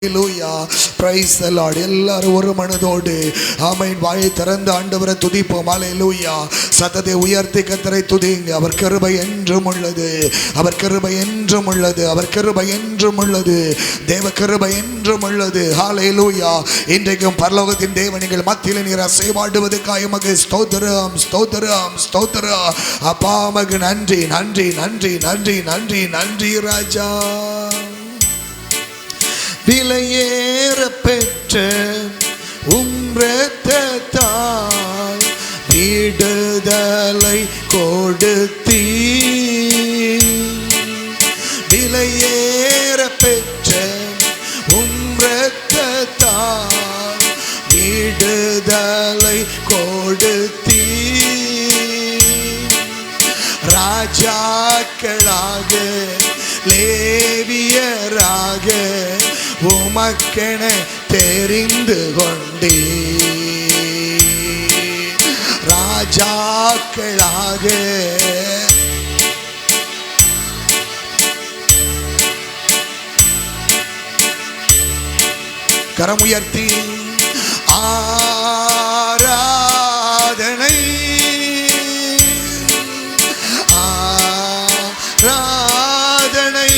Praise the Lord. எல்லாரும் ஒரு மனதோடு ஆமென் வாயை திறந்து ஆண்டவரை துதிப்போம். ஹல்லேலூயா. சத்தத்தை உயர்த்தி கர்த்தரை துதிங்க. அவர் கிருபை என்றும் உள்ளது. அவர் கிருபை என்றும் உள்ளது. அவர் கிருபை என்றும் உள்ளது. தேவ கிருபை என்றும் உள்ளது. ஹல்லேலூயா. இன்றைக்கும் பரலோகத்தின் தேவன் எங்கள் மத்தியில் நீர் அசைவாடுவதற்காக உமக்கு ஸ்தோத்திரம் ஸ்தோத்திரம் ஸ்தோத்திரம். அப்பா உமக்கு நன்றி நன்றி நன்றி நன்றி நன்றி நன்றி ராஜா. விலையேற பெற்ற இரத்தத்தால் விடுதலை கொடுத்தீ. விலையேற பெற்ற இரத்தத்தால் விடுதலை கொடுத்தீ. ராஜாக்களாக லேவியராக உமக்கென தெரிந்து கொண்டே. ராஜாக்களாக கரம் உயர்த்தி ஆராதனை ஆராதனை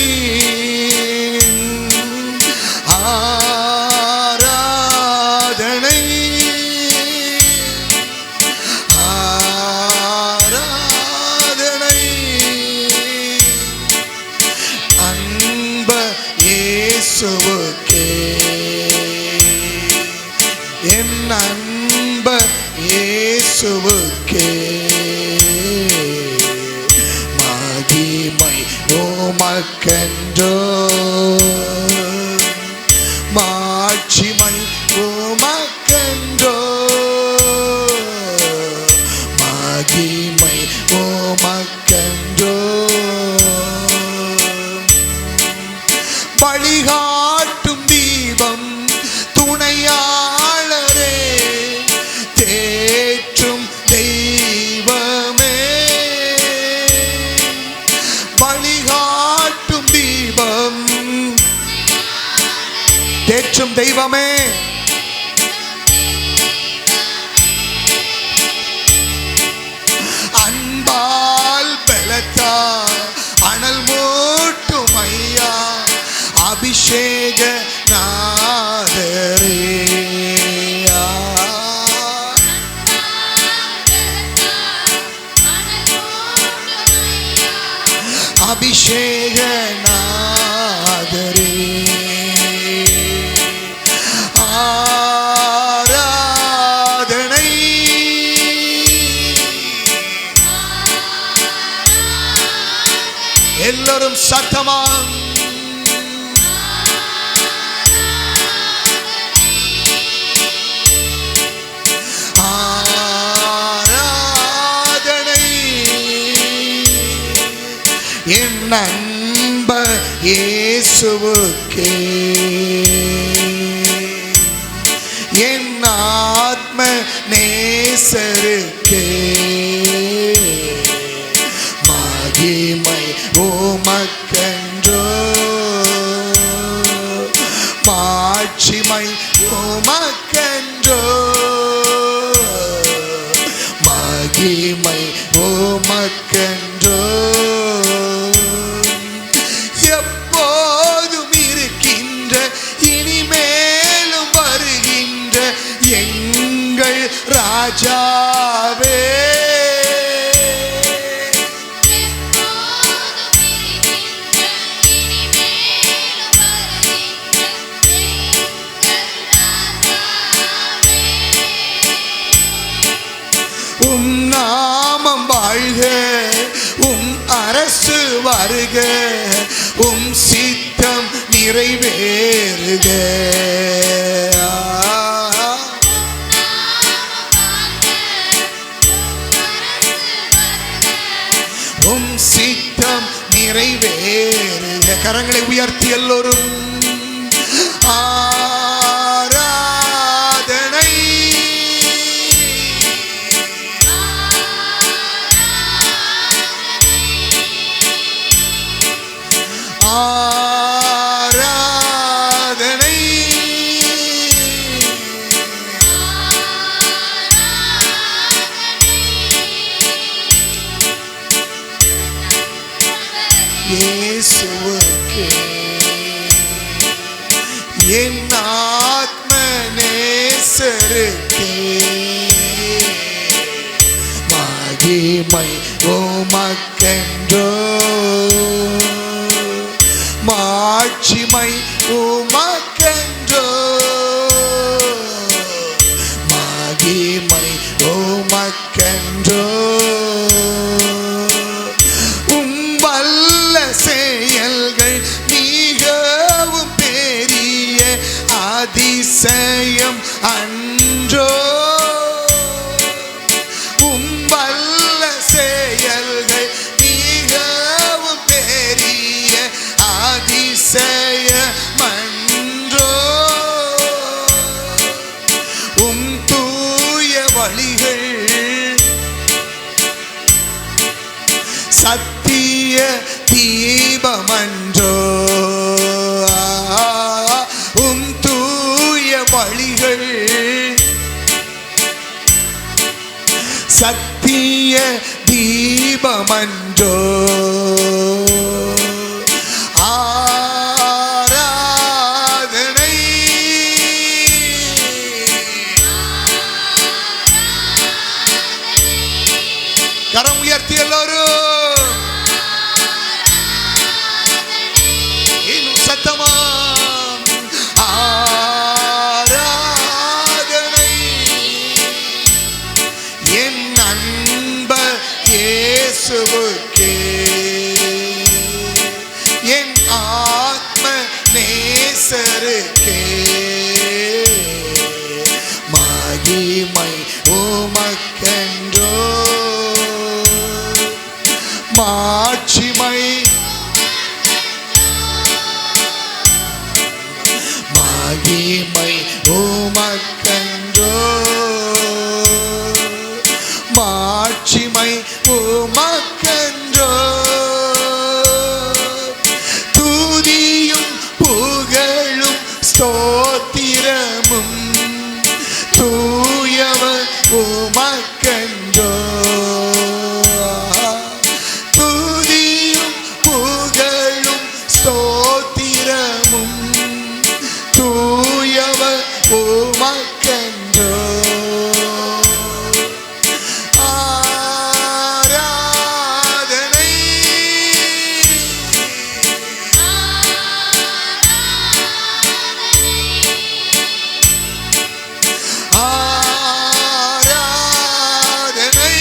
ஆராதனை ஆராதனை. அன்ப இயேசுவுக்கே என் அன்ப இயேசுவுக்கே மகிமை உமக்கென்றோ மாட்சிமை உமக்கென்றோ மகிமை உமக்கென்றோ. வழிகாட்டும் தீபம் துணையாளரே தேற்றும் தெய்வமே. வழிகாட்டும் தீபம் தேற்றும் தெய்வமே. அன்பால் பலத்தா அனல் மூட்டும் ஐயா அபிஷேக நாதரே. அபிஷேக நாதரே. ஆராதனை எல்லாரும் சத்தமா ஆராதனை. என் அன்ப இயேசுவுக்கே என் ஆத்ம நேசருக்கே மகிமை உமக்கென்றோ மாட்சிமை உமக்கென்றோ மகிமை உமக்கென்றோ. எப்போதும் இருக்கின்ற இனிமேலும் வருகின்ற எங்கள் ராஜாவே. உம் நாமம் வாழ்க, உம் அரசு வருக, உம் சித்தம் நிறைவேறுக. உம் சித்தம் நிறைவேறுக. கரங்களை உயர்த்தி எல்லோரும் ஆராதனை ஆராதனை இயேசுவுக்கே என் ஆத்ம நேசருக்கே மகிமை உமக்கென்றோ மாட்சிமை உமக்கென்றோ மகிமை உமக்கென்றோ வல்ல செயல்கள் மிகவும் பெரிய அதிசயம் அன்றோ வல்ல செயல்கள் மிகவும் பெரிய அதிசயம் அன்றோ தூய வழிகள் சத்திய தீபமன்றோ தூய வழிகள் சத்திய தீபமன்றோ ஆராதனை கரம் உயர்த்தி எல்லோரும் இன்னும் சத்தமா ஆராதனை என் அன்ப இயேசுவுக்கே என் ஆத்ம நேசருக்கே மகிமை உமக்கென்றோ மாட்சிமை மகிமை உமக்கென்றோ மாட்சிமை உமக்கென்றோ துதியும் புகழும் ஸ்தோத்திரமும் தூயவர் உமக்கென்றோ துதியும் புகழும் ஸ்தோத்திரமும் தூயவர் உமக்கென்றோ ஆராதனை ஆராதனை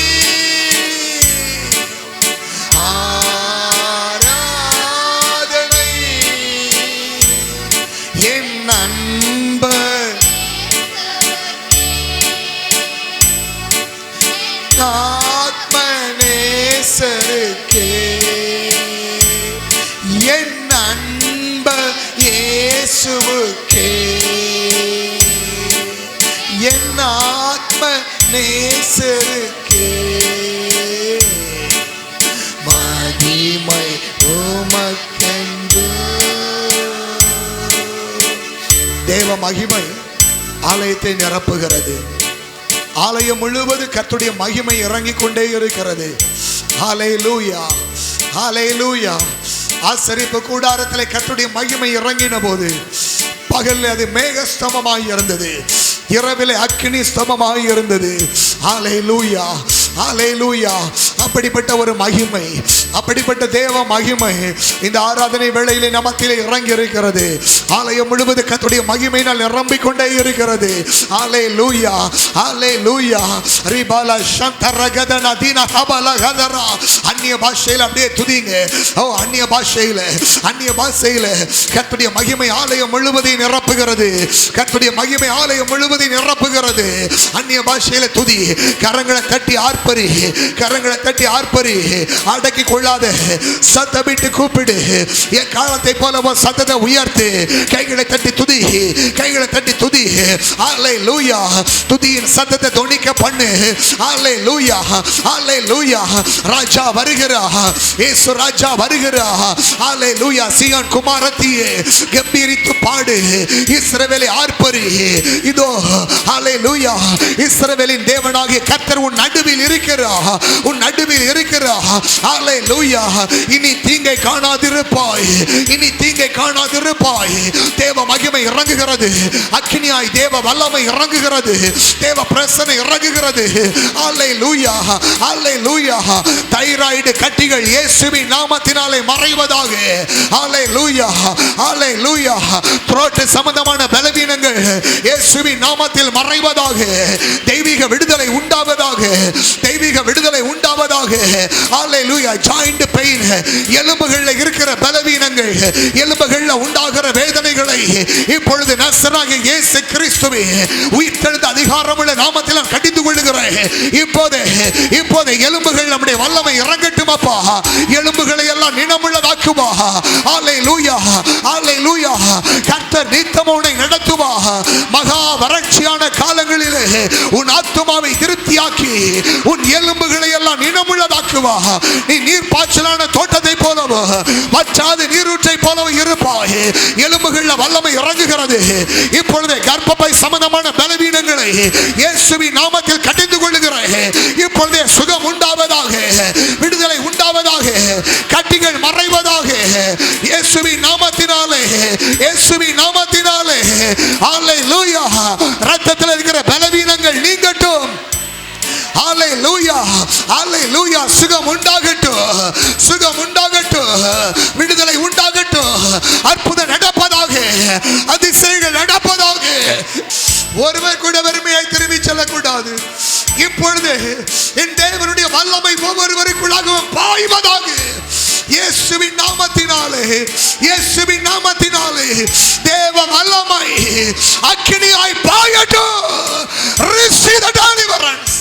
ஆராதனை என் நண்பர் ஆத்ம நேசருக்கே என் நண்பர் இயேசுவுக்கே என் ஆத்ம நேசருக்கே மகிமை உமக்கென்றோ தேவ மகிமை ஆலயத்தை நிரப்புகிறது. ஆலயம் முழுவதும் கர்த்தருடைய மகிமை இறங்கிக் கொண்டே இருக்கிறது. ஹல்லேலூயா, ஹல்லேலூயா. ஆசரிப்பு கூடாரத்திலே கர்த்தருடைய மகிமை இறங்கின போது பகலில் அது மேக ஸ்தம்பமாய் இருந்தது, இரவிலே அக்கினி ஸ்தம்பமாய் இருந்தது. ஹல்லேலூயா, ஹல்லேலூயா. அப்படிப்பட்ட ஒரு மகிமை, அப்படிப்பட்ட தேவ மகிமை இந்த ஆராதனை வேளையிலே நமத்திலே இறங்கி இருக்கிறது. ஆலயம் முழுவதும் கர்த்தருடைய மகிமையினால் நிரம்பிக் கொண்டே இருக்கிறது. ஹல்லேலூயா, ஹல்லேலூயா. ரிபாலா ஷந்தரகதனா தீனா கபலா கதரா. அந்நிய பாஷையில் அப்படியே துதிங்க. ஓ அந்நிய பாஷையில், அந்நிய பாஷையில் கர்த்தருடைய மகிமை ஆலயம் முழுவதையும் நிரப்புகிறது. கர்த்தருடைய மகிமை ஆலயம் முழுவதையும் நிரப்புகிறது. அந்நிய பாஷையில துதி. கரங்களை தட்டி ஆர்ப்பரி, கரங்களை தட்டி ஆர்ப்பரி. அடக்கி கொள்ளாத, சத்தமிட்டு கூப்பிடு. என் காலத்தை போல சத்தத்தை உயர்த்து. கைகளை தட்டி துதி, கைகளை தட்டி துதி. ஹல்லேலூயா. துதியின் சத்தத்தை தொனிக்க பண்ணு. ஹல்லேலூயா, ஹல்லேலூயா. ராஜா வருகிறார், இயேசு ராஜா வருகிறார். ஹல்லேலூயா. சீயோன் குமாரத்தியே கம்பீரித்து பாடு. இஸ்ரவேலை ஆர்ப்பரி. இதோ ஹல்லேலூயா, இஸ்ரவேலின் தேவனாகிய கர்த்தர் உன் நடுவில் இருக்கிறார். உன் நடுவில் நடுவில் இருக்கிறார். ஹல்லேலூயா. இனி தீங்கை காணாதிருப்பாய், இனி தீங்கை காணாதிருப்பாய். தேவ மகிமை இறங்குகிறது, அக்கினியாய் தேவ வல்லமை இறங்குகிறது, தேவ பிரசன்னம் இறங்குகிறது. ஹல்லேலூயா, ஹல்லேலூயா. தைராய்டு கட்டிகள் இயேசுவின் நாமத்தினாலே மறைவதாக. ஹல்லேலூயா, ஹல்லேலூயா. த்ரோட் சம்பந்தமான பலவீனங்கள் இயேசுவின் நாமத்தில் மறைவதாக. தெய்வீக விடுதலை உண்டாவதாக, தெய்வீக விடுதலை உண்டாவதாக. ஹல்லேலூயா. ஜாயிண்ட் பெயின், எலும்புகளில் இருக்கிற பலவீனங்கள், எலும்புகளில் உண்டாகிற வேதனைகளை இப்பொழுது நசராகிய இயேசு கிறிஸ்துவே உயிர்த்தெழுந்த அதிகாரமுள்ள நாமத்தில் நான் கடிந்து கொள்கிறேன். இப்போதே எலும்புகள் நம்முடைய வல்லமை இறங்கட்டும் அப்பா. எலும்புகளை எல்லாம் நினமுள்ளதாக்குமா. ஹல்லேலூயா, ஹல்லேலூயா. கர்த்தர் நித்தமும் உன்னை நடத்துவா. மகா வறட்சியான காலங்களிலே உன் ஆத்துமாவை திருப்தியாக்கி உன் எலும்புகளை எல்லாம் நினமுள்ளதாக்குவா. நீ நீர் பாய்ச்சலான தோட்டத்தை போலவோ வற்றாத நீரூற்றை போலவும் இருப்பாய். எலும்புகளில் வல்லமை இறங்குகிறது. இப்பொழுது கர்ப்பப்பை சம்பந்தமான பலவீனங்களை இயேசுவின் நாமத்தில் கடிந்து கொள்ளுகிறேன். இப்பொழுதே சுகம் உண்டாவதாக, விடுதலை உண்டாவதாக, கட்டிகள் மறைவதாக. இயேசுவின் நாமத்தினாலே, இயேசுவின் நாமத்தினாலே. ஹல்லேலூயா. இரத்தத்தில் இருக்கிற பலவீனங்கள் நீங்கட்டும். ஹல்லேலூயா, ஹல்லேலூயா. சுகம் உண்டாகட்டும், சுகம் உண்டாகட்டும், விடுதலை உண்டாகட்டும். அற்புதம் நடப்பதாக, அதிசயங்கள் நடப்பதாக. ஒருவர் கூட வறுமையை திரும்பி செல்லக்கூடாது. இப்பொழுது என் தேவனுடைய வல்லமை ஒவ்வொருவருக்குள்ளாகவும் பாய்வதாக. இயேசுவின் நாமத்தினாலே, இயேசுவின் நாமத்தினாலே தேவ வல்லமை அக்கினியாய் பாயட்டும். Receive the deliverance.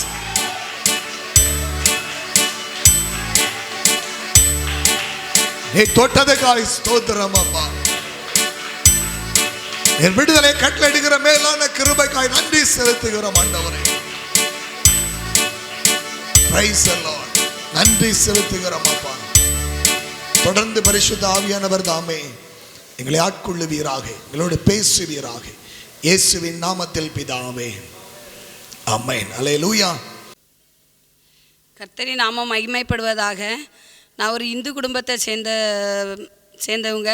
நீ தொட்டதுக்காய் ஸ்தோத்திரம் அப்பா. என் விடுதலை கட்டளையிடுகிற மேலான கிருபைக்காய் நன்றி செலுத்துகிறோம் ஆண்டவரே. Praise the Lord. நன்றி செலுத்துகிறோம் அப்பா. தொடர்ந்து பரிசுத்த ஆவியானவர் தாமே எங்களை ஆட்கொள்ளுவீராக, எங்களோடு பேசுவீராக. இயேசுவின் நாமத்தில் பிதாவே, ஆமென். அல்லேலூயா. கர்த்தரின் நாமம் மகிமைப்படுவதாக. நான் ஒரு இந்து குடும்பத்தை சேர்ந்தவங்க.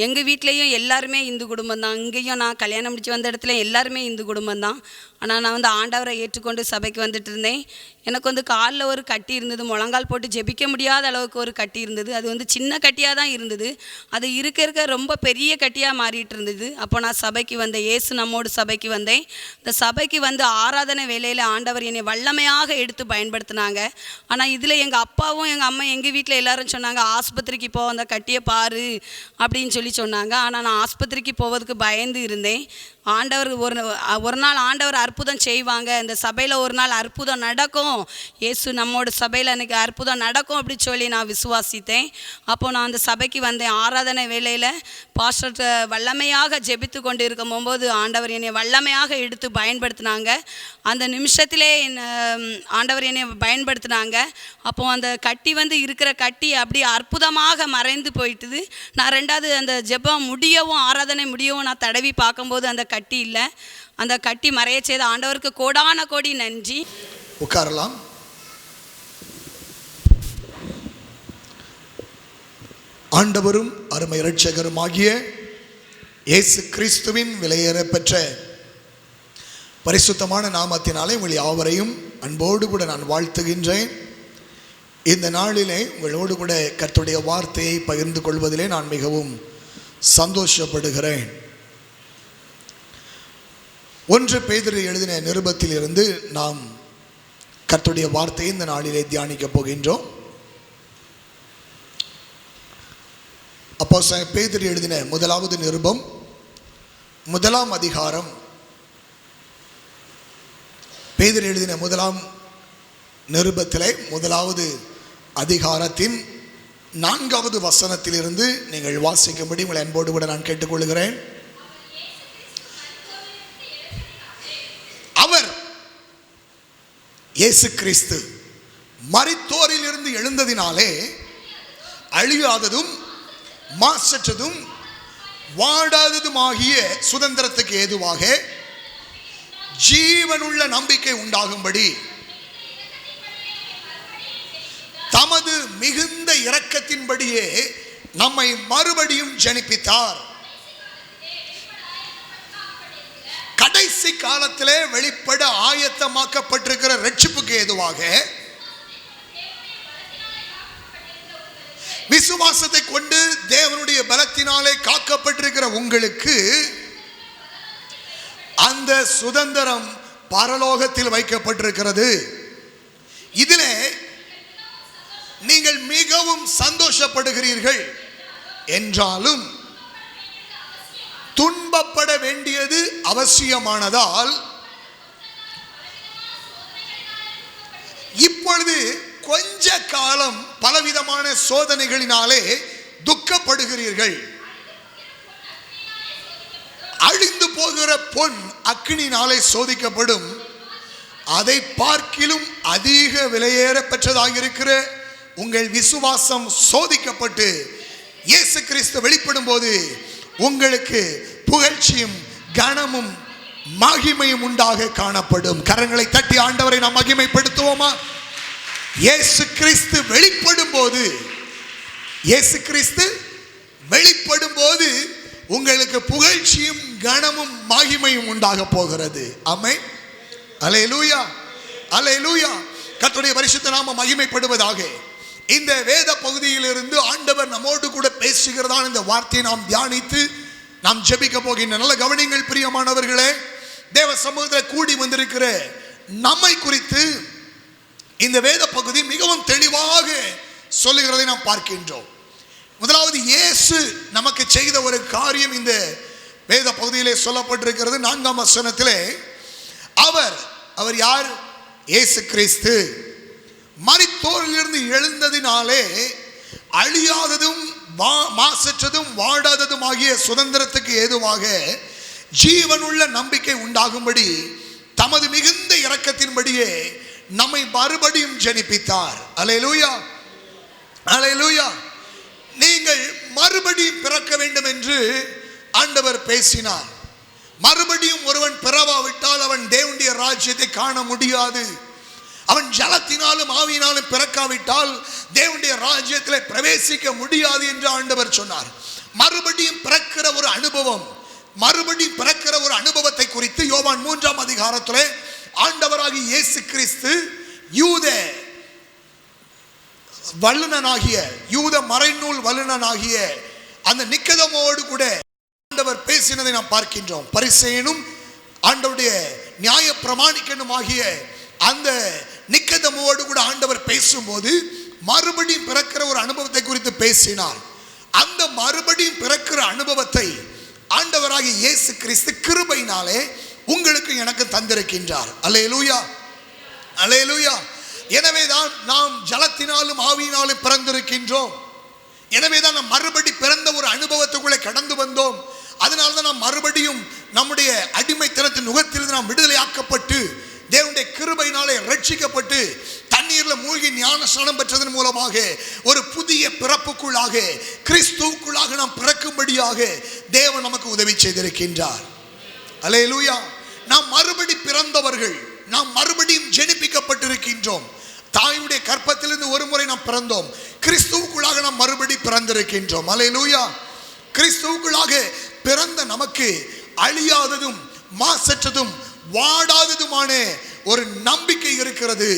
எங்கள் வீட்லேயும் எல்லாருமே இந்து குடும்பம் தான். இங்கேயும் நான் கல்யாணம் முடிச்சு வந்த இடத்துல எல்லாருமே இந்து குடும்பம் தான். ஆனால் நான் ஆண்டவரை ஏற்றுக்கொண்டு சபைக்கு வந்துட்டு இருந்தேன். எனக்கு காலில் ஒரு கட்டி இருந்தது, முழங்கால் போட்டு ஜெபிக்க முடியாத அளவுக்கு ஒரு கட்டி இருந்தது. அது சின்ன கட்டியாக தான் இருந்தது. அது இருக்க ரொம்ப பெரிய கட்டியாக மாறிட்டு இருந்தது. அப்போ நான் சபைக்கு வந்தேன், இயேசு நம்மோடு சபைக்கு வந்தேன். இந்த சபைக்கு ஆராதனை வேலையில் ஆண்டவர் என்னை வல்லமையாக எடுத்து பயன்படுத்தினாங்க. ஆனால் இதில் எங்கள் அப்பாவும் எங்கள் அம்மா எங்கள் வீட்டில் எல்லாரும் சொன்னாங்க, ஆஸ்பத்திரிக்கு போ, அந்த கட்டியை பாரு அப்படின்னு சொன்னாங்க. ஆனால் நான் ஆஸ்பத்திரிக்கு போவதுக்கு பயந்து இருந்தேன். ஆண்டவர் ஒரு நாள் ஆண்டவர் அற்புதம் செய்வாங்க, இந்த சபையில் ஒரு நாள் அற்புதம் நடக்கும், இயேசு நம்மோட சபையில் அன்றைக்கி அற்புதம் நடக்கும் அப்படி சொல்லி நான் விசுவாசித்தேன். அப்போது நான் அந்த சபைக்கு வந்தேன். ஆராதனை வேளையில் பாஸ்டர் வல்லமையாக ஜெபித்து கொண்டு இருக்கும்போது ஆண்டவர் என்னை வல்லமையாக எடுத்து பயன்படுத்தினாங்க. அந்த நிமிஷத்திலே ஆண்டவர் என்னை பயன்படுத்தினாங்க. அப்போது அந்த கட்டி இருக்கிற கட்டி அப்படி அற்புதமாக மறைந்து போயிட்டுது. நான் ரெண்டாவது அந்த ஜெபம் முடியவும் ஆராதனை முடியவும் நான் தடவி பார்க்கும்போது அந்த கட்டி இல்லை. அந்த கட்டி மறைய செய்த ஆண்டவருக்கு கோடான கோடி நன்றி. உட்காரலாம். ஆண்டவரும் அருமை இரட்சகரும் ஆகிய இயேசு கிறிஸ்துவின் விலையேறப்பெற்ற பரிசுத்தமான நாமத்தினாலே உங்கள் யாவரையும் அன்போடு கூட நான் வாழ்த்துகின்றேன். இந்த நாளிலே உங்களோடு கூட கர்த்தருடைய வார்த்தையை பகிர்ந்து கொள்வதிலே நான் மிகவும் சந்தோஷப்படுகிறேன். 1 பேதுரு எழுதின நிருபத்தில் இருந்து நாம் கர்த்தருடைய வார்த்தையை இந்த நாளிலே தியானிக்க போகின்றோம். அப்போஸ்தலன் பேதுரு எழுதின முதலாவது நிருபம் 1ஆம் அதிகாரம். பேதுரு எழுதின 1ஆம் நிருபத்திலே 1வது அதிகாரத்தின் 4வது வசனத்திலிருந்து நீங்கள் வாசிக்கும்படி உங்களை அன்போடு கூட நான் கேட்டுக்கொள்கிறேன். அவர் இயேசு கிறிஸ்து மரித்தோரில் இருந்து எழுந்ததினாலே அழியாததும் மாசற்றதும் வாடாததுமாகிய சுதந்திரத்துக்கு ஏதுவாக ஜீவனுள்ள நம்பிக்கை உண்டாகும்படி தமது மிகுந்த இரக்கத்தின்படியே நம்மை மறுபடியும் ஜனிப்பித்தார். கடைசி காலத்திலே வெளிப்பட ஆயத்தமாக்கப்பட்டிருக்கிற ரட்சிப்புக்கு ஏதுவாக விசுவாசத்தை கொண்டு தேவனுடைய பலத்தினாலே காக்கப்பட்டிருக்கிற உங்களுக்கு அந்த சுதந்திரம் பரலோகத்தில் வைக்கப்பட்டிருக்கிறது. இதிலே நீங்கள் மிகவும் சந்தோஷப்படுகிறீர்கள் என்றாலும் துன்பப்பட வேண்டியது அவசியமானதால் இப்பொழுது கொஞ்ச காலம் பலவிதமான சோதனைகளினாலே துக்கப்படுகிறீர்கள். அழிந்து போகிற பொன் அக்கினினாலே சோதிக்கப்படும். அதை பார்க்கிலும் அதிக விலையேற பெற்றதாக இருக்கிற உங்கள் விசுவாசம் சோதிக்கப்பட்டு இயேசு கிறிஸ்து வெளிப்படும் போது உங்களுக்கு புகழ்ச்சியும் கனமும் மகிமையும் உண்டாக காணப்படும். கரங்களை தட்டி ஆண்டவரை நாம் மகிமைப்படுத்துவோமா? இயேசு கிறிஸ்து வெளிப்படும் போது, இயேசு கிறிஸ்து வெளிப்படும் போது உங்களுக்கு புகழ்ச்சியும் கனமும் மகிமையும் உண்டாக போகிறது. ஆமென். அல்லேலூயா, அல்லேலூயா. கர்த்தருடைய பரிசுத்த நாமம் மகிமைப்படுவதாக. இந்த வேத பகுதியிலிருந்து ஆண்டவர் நம்மோடு கூட பேசுகிறதான இந்த வார்த்தையை நாம் தியானித்து நாம் ஜெபிக்க போகின்ற நல்ல கவனிங்கள் பிரியமானவர்களே. தேவ சமூகத்தில் கூடி வந்திருக்கிற நம்மை குறித்து இந்த வேத பகுதி மிகவும் தெளிவாக சொல்லுகிறதை நாம் பார்க்கின்றோம். முதலாவது, இயேசு நமக்கு செய்த ஒரு காரியம் இந்த வேத பகுதியிலே சொல்லப்பட்டிருக்கிறது. 4ஆம் வசனத்திலே அவர் யார்? இயேசு கிறிஸ்து மரித்தோரிலிருந்து எழுந்ததினாலே அழியாததும் மாசற்றதும் வாடாததும் ஆகிய சுதந்திரத்துக்கு ஏதுவாக ஜீவனுள்ள நம்பிக்கை உண்டாகும்படி தமது மிகுந்த இரக்கத்தின்படியே நம்மை மறுபடியும் ஜனிப்பித்தார். அல்லேலூயா, அல்லேலூயா. நீங்கள் மறுபடியும் பிறக்க வேண்டும் என்று ஆண்டவர் பேசினார். மறுபடியும் ஒருவன் பிறவாவிட்டால் அவன் தேவனுடைய ராஜ்யத்தை காண முடியாது. அவன் ஜலத்தினாலும் ஆவியினாலும் பிறக்காவிட்டால் தேவனுடைய ராஜ்யத்தில் பிரவேசிக்க முடியாது என்று ஆண்டவர் சொன்னார். மறுபடியும் பிறக்கிற ஒரு அனுபவம், மறுபடியும் பிறக்கிற ஒரு அனுபவத்தை குறித்து யோவான் 3ஆம் அதிகாரத்திலே ஆண்டவராகிய இயேசு கிறிஸ்து யூத வல்லுனனாகிய, யூத மறைநூல் வல்லுனனாகிய அந்த நிக்கதமோடு கூட ஆண்டவர் பேசினதை நாம் பார்க்கின்றோம். பரிசேயனும் ஆண்டவருடைய நியாய பிரமாணிக்கனும் ஆகிய அந்த நிக்கதமோடு கூட ஆண்டவர் பேசும்போது மறுபடியும் பிறக்கிற ஒரு அனுபவத்தை குறித்து பேசினார். அந்த மறுபடியும் பிறக்கிற அனுபவத்தை ஆண்டவராகிய இயேசு கிறிஸ்து கிருபையினாலே உங்களுக்கு எனக்கு தந்திருக்கின்றார். அல்லேலூயா, அல்லேலூயா. எனவேதான் நாம் ஜலத்தினாலும் ஆவியினாலும் பிறந்திருக்கின்றோம். எனவேதான் நாம் மறுபடி பிறந்த ஒரு அனுபவத்துக்குள்ளே கடந்து வந்தோம். அதனால்தான் நாம் மறுபடியும் நம்முடைய அடிமைத்தனத்தின் நுகத்திலிருந்து நாம் விடுதலையாக்கப்பட்டு தேவனுடைய கிருபையினாலே ரட்சிக்கப்பட்டு தண்ணீர்ல மூழ்கி ஞானஸ்நானம் பெற்றதன் மூலமாக ஒரு புதிய பிறப்புக்குள்ளாக கிறிஸ்துவுக்குள்ளாக நாம் பிறக்கும்படியாக தேவன் நமக்கு உதவி செய்திருக்கின்றார். அல்லேலூயா. நாம் மறுபடி பிறந்தவர்கள், நாம் மறுபடியும் ஜெனிப்பிக்கப்பட்டிருக்கின்றோம். தாயுடைய கற்பத்திலிருந்து ஒரு முறை நாம் பிறந்தோம். கிறிஸ்துவுக்குள்ளாக நாம் மறுபடி பிறந்திருக்கின்றோம். அல்லேலூயா. கிறிஸ்துவுக்குள்ளாக பிறந்த நமக்கு அழியாததும் மாசற்றதும் வாடாததுமான ஒரு நம்பிக்கை இருக்கிறது.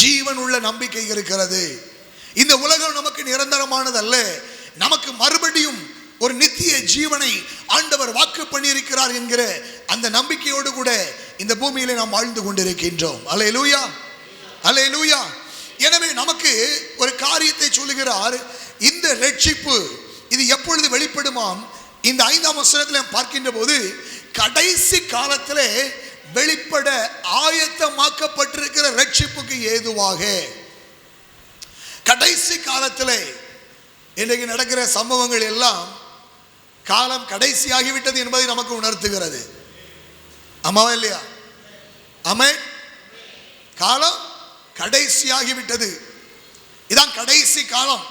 ஜீவன் உள்ள நம்பிக்கை இருக்கிறது. இந்த உலகம் நமக்கு நிரந்தரமானது அல்ல. நமக்கு மறுபடியும் ஒரு நித்திய ஜீவனை ஆண்டவர் வாக்கு பண்ணியிருக்கிறார் என்கிற அந்த நம்பிக்கையோடு கூட இந்த பூமியிலே நாம் வாழ்ந்து கொண்டிருக்கின்றோம். அல்லேலூயா, அல்லேலூயா. எனவே நமக்கு ஒரு காரியத்தை சொல்லுகிறார். இந்த ரட்சிப்பு இது எப்பொழுது வெளிப்படுமாம்? இந்த 5ஆம் வசனத்தில் பார்க்கின்ற போது கடைசி காலத்திலே வெளிப்பட ஆயத்தமாக்கப்பட்டிருக்கிற ரட்சிப்புக்கு ஏதுவாக, கடைசி காலத்திலே இன்றைக்கு நடக்கிற சம்பவங்கள் எல்லாம் காலம் கடைசியாகிவிட்டது என்பதை நமக்கு உணர்த்துகிறது. ஆமாவா இல்லையா? ஆமென். காலம் கடைசியாகிவிட்டது. இதான் கடைசி காலம்.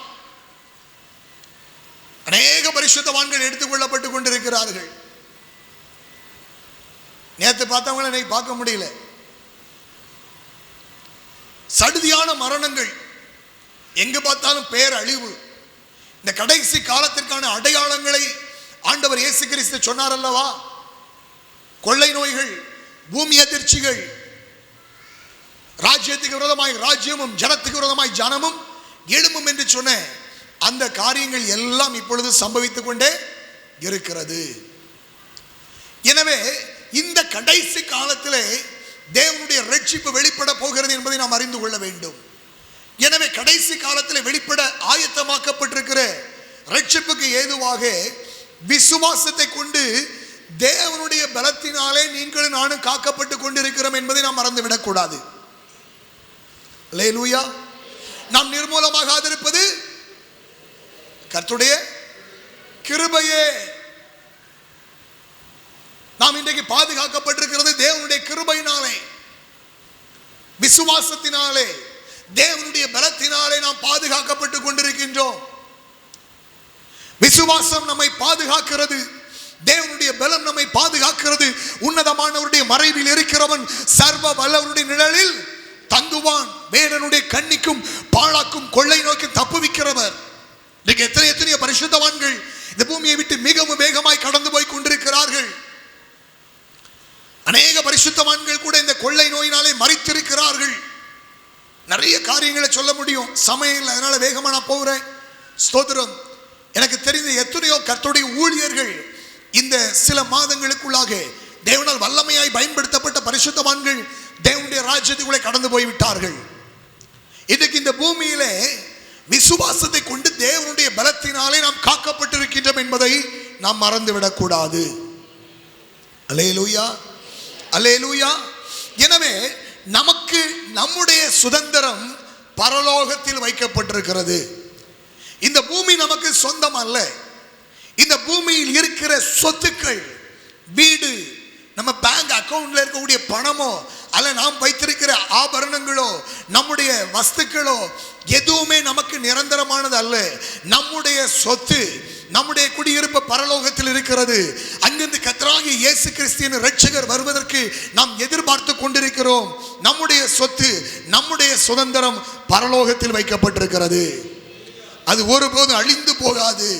அநேக பரிசுத்தவான்கள் எடுத்துக்கொள்ளப்பட்டு கொண்டிருக்கிறார்கள். நேற்று பார்த்தவங்களை இன்னைக்கு பார்க்க முடியல. சடுதியான மரணங்கள் எங்கு பார்த்தாலும் பேரழிவு. இந்த கடைசி காலத்திற்கான அடையாளங்களை ஆண்டவர் இயேசு கிறிஸ்து சொன்னார் அல்லவா? கொள்ளை நோய்கள், பூமி அதிர்ச்சிகள், ராஜ்யத்துக்கு விரோதமாய் ராஜ்யமும் ஜனத்துக்கு விரோதமாய் ஜனமும் எழும்பும் என்று சொன்ன அந்த காரியங்கள் எல்லாம் இப்பொழுது சம்பவித்துக் கொண்டே இருக்கிறது. எனவே இந்த கடைசி காலத்திலே தேவனுடைய ரட்சிப்பு வெளிப்பட போகிறது என்பதை நாம் அறிந்து கொள்ள வேண்டும். எனவே கடைசி காலத்தில் வெளிப்பட ஆயத்தமாக்கப்பட்டிருக்கிற ரட்சிப்புக்கு ஏதுவாக விசுவாசத்தை கொண்டு தேவனுடைய பலத்தினாலே நீங்களும் நானும் காக்கப்பட்டு கொண்டிருக்கிறோம் என்பதை நாம் மறந்துவிடக் கூடாது. அல்லேலூயா. நாம் நிர்மூலமாகாதிருப்பது கர்த்தருடைய கிருபையே. நாம் இன்றைக்கு பாதுகாக்கப்பட்டிருக்கிறது தேவனுடைய கிருபையினாலே, விசுவாசத்தினாலே, தேவனுடைய பலத்தினாலே நாம் பாதுகாக்கப்பட்டு கொண்டிருக்கின்றோம். விசுவாசம் நம்மை பாதுகாக்கிறது, தேவனுடைய பலம் நம்மை பாதுகாக்கிறது. உன்னதமானவருடைய மறைவில் இருக்கிறவன் சர்வ வல்லவருடைய நிழலில் தங்குவான். வேடனுடைய கண்ணிக்கும் பாழாக்கும் கொள்ளை நோக்கி தப்புவிக்கிறவர். இன்னைக்கு எத்தனையோ பரிசுத்தவான்கள் இந்த பூமியை விட்டு மிகவும் வேகமாய் கடந்து போய் கொண்டிருக்கிறார்கள். அநேக பரிசுத்தவான்கள் கூட இந்த கொள்ளை நோயினாலே மரித்திருக்கிறார்கள். நிறைய காரியங்களை சொல்ல முடியும், சமயம், அதனால வேகமா நான் போகிறேன். ஸ்தோத்திரம். எனக்கு தெரிந்த எத்தனையோ கர்த்தருடைய ஊழியர்கள் இந்த சில மாதங்களுக்குள்ளாக தேவனால் வல்லமையாய் பயன்படுத்தப்பட்ட பரிசுத்தவான்கள் தேவனுடைய ராஜ்யத்துக்குள்ளே கடந்து போய்விட்டார்கள். இன்றைக்கு இந்த பூமியிலே விசுவாசத்தை கொண்டு தேவனுடைய பலத்தினாலே நாம் காக்கப்பட்டிருக்கின்றோம் என்பதை நாம் மறந்துவிடக் கூடாது. அல்லேலூயா, அல்லேலூயா. எனவே நமக்கு நம்முடைய சுதந்திரம் பரலோகத்தில் வைக்கப்பட்டிருக்கிறது. இந்த பூமி நமக்கு சொந்தம் அல்ல. இந்த பூமியில் இருக்கிற சொத்துக்கள், வீடு, நம்ம பேங்க் அக்கவுண்ட்ல இருக்கக்கூடிய பணமோ அல்ல நாம் வைத்திருக்கிற ஆபரணங்களோ நம்முடைய வஸ்துக்களோ எதுவுமே நமக்கு நிரந்தரமானது அல்ல. நம்முடைய சொத்து, நம்முடைய குடியிருப்பு பரலோகத்தில் இருக்கிறது. அங்கிருந்து கர்த்தராகிய இயேசு கிறிஸ்து இரட்சகர் வருவதற்கு நாம் எதிர்பார்த்து கொண்டிருக்கிறோம். நம்முடைய சொத்து, நம்முடைய சுதந்திரம் பரலோகத்தில் வைக்கப்பட்டிருக்கிறது. அது ஒருபோதும் அழிந்து போகாது.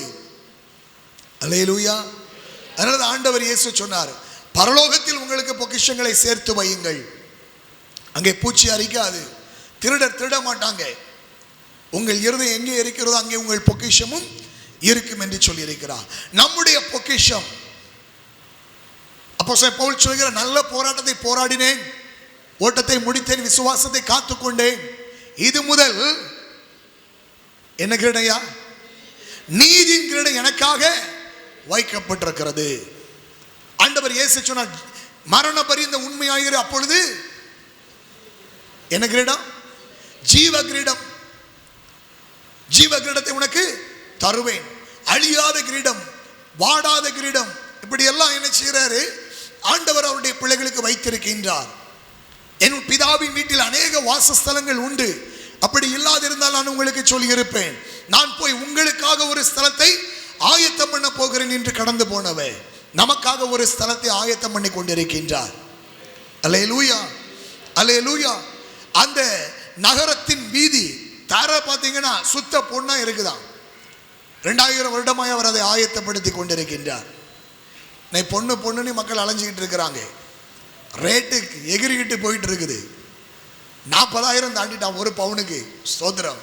அல்லேலூயா. அதனால ஆண்டவர் இயேசு சொன்னார், பரலோகத்தில் உங்களுக்கு பொக்கிஷங்களை சேர்த்து வையுங்கள், அங்கே பூச்சி அரிக்காது, திருடர் திருட மாட்டாங்க, உங்கள் இருதயம் எங்கே இருக்கிறதோ அங்கே உங்கள் பொக்கிஷமும் இருக்கும் என்று சொல்லி இருக்கிறார். நம்முடைய பொக்கிஷம், அப்போஸ்தலன் பவுல் சொல்கிற, நல்ல போராட்டத்தை போராடினேன், ஓட்டத்தை முடித்தேன், விசுவாசத்தை காத்துக்கொண்டேன். இது முதல் என்ன கிரீடையா? நீதியின் கிரீடை எனக்காக வைக்கப்பட்டிருக்கிறது. ஆண்டவர் இயேசு சொன்னார், மரண பரியந்த உண்மையாயிரு, அப்பொழுது என்ன கிரீடம்? ஜீவ கிரீடம். ஜீவ கிரீடத்தை உனக்கு தருவேன். அழியாத கிரீடம், வாடாத கிரீடம். இப்படி எல்லாம் என்ன செய்யறாரு? ஆண்டவர் அவருடைய பிள்ளைகளுக்கு வைத்திருக்கின்றார். என் பிதாவின் வீட்டில் அநேக வாசஸ்தலங்கள் உண்டு, அப்படி இல்லாதிருந்தால் நான் உங்களுக்கு சொல்லியிருப்பேன். நான் போய் உங்களுக்காக ஒரு ஸ்தலத்தை ஆயத்தம் பண்ண போகிறேன் என்று கடந்து போனவே நமக்காக ஒரு ஸ்தலத்தை ஆயத்தம் பண்ணி கொண்டிருக்கின்றார். அல்லேலூயா, அல்லேலூயா. அந்த நகரத்தின் வீதி தர பார்த்தீங்கன்னா சுத்த பொண்ணா இருக்குதான். 2000 வருடமாய் அவர் அதை ஆயத்தப்படுத்தி கொண்டிருக்கின்றார். பொண்ணு பொண்ணுன்னு மக்கள் அலைஞ்சிக்கிட்டு இருக்கிறாங்க. ரேட்டு எகிரிக்கிட்டு போயிட்டு இருக்குது. 40,000 தாண்டிட்டான் ஒரு பவுனுக்கு. ஸ்தோத்திரம்.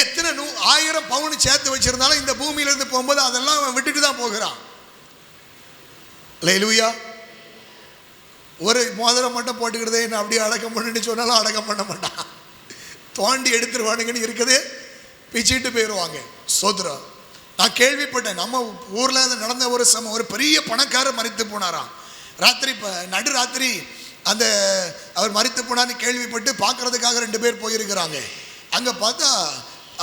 எத்தனை 1000 பவுன் சேர்த்து வச்சிருந்தாலும் இந்த பூமியிலிருந்து போகும்போது அதெல்லாம் அவன் விட்டுட்டு தான் போகிறான். அல்லேலூயா. ஒரு மோதிரம் மட்டும் போட்டுக்கிறதே என்ன அப்படியே அடக்கம் பண்ணுன்னு சொன்னாலும் அடக்கம் பண்ண மாட்டான். தோண்டி எடுத்துருவானுங்கன்னு இருக்குது, பிச்சுட்டு போயிடுவாங்க. ஸ்தோத்திரம். நான் கேள்விப்பட்டேன், நம்ம ஊரில் நடந்த ஒரு பெரிய பணக்காரர் மரித்து போனாராம். ராத்திரி நடுராத்திரி அந்த அவர் மரித்து போனான்னு கேள்விப்பட்டு பார்க்கறதுக்காக 2 பேர் போயிருக்கிறாங்க. அங்கே பார்த்தா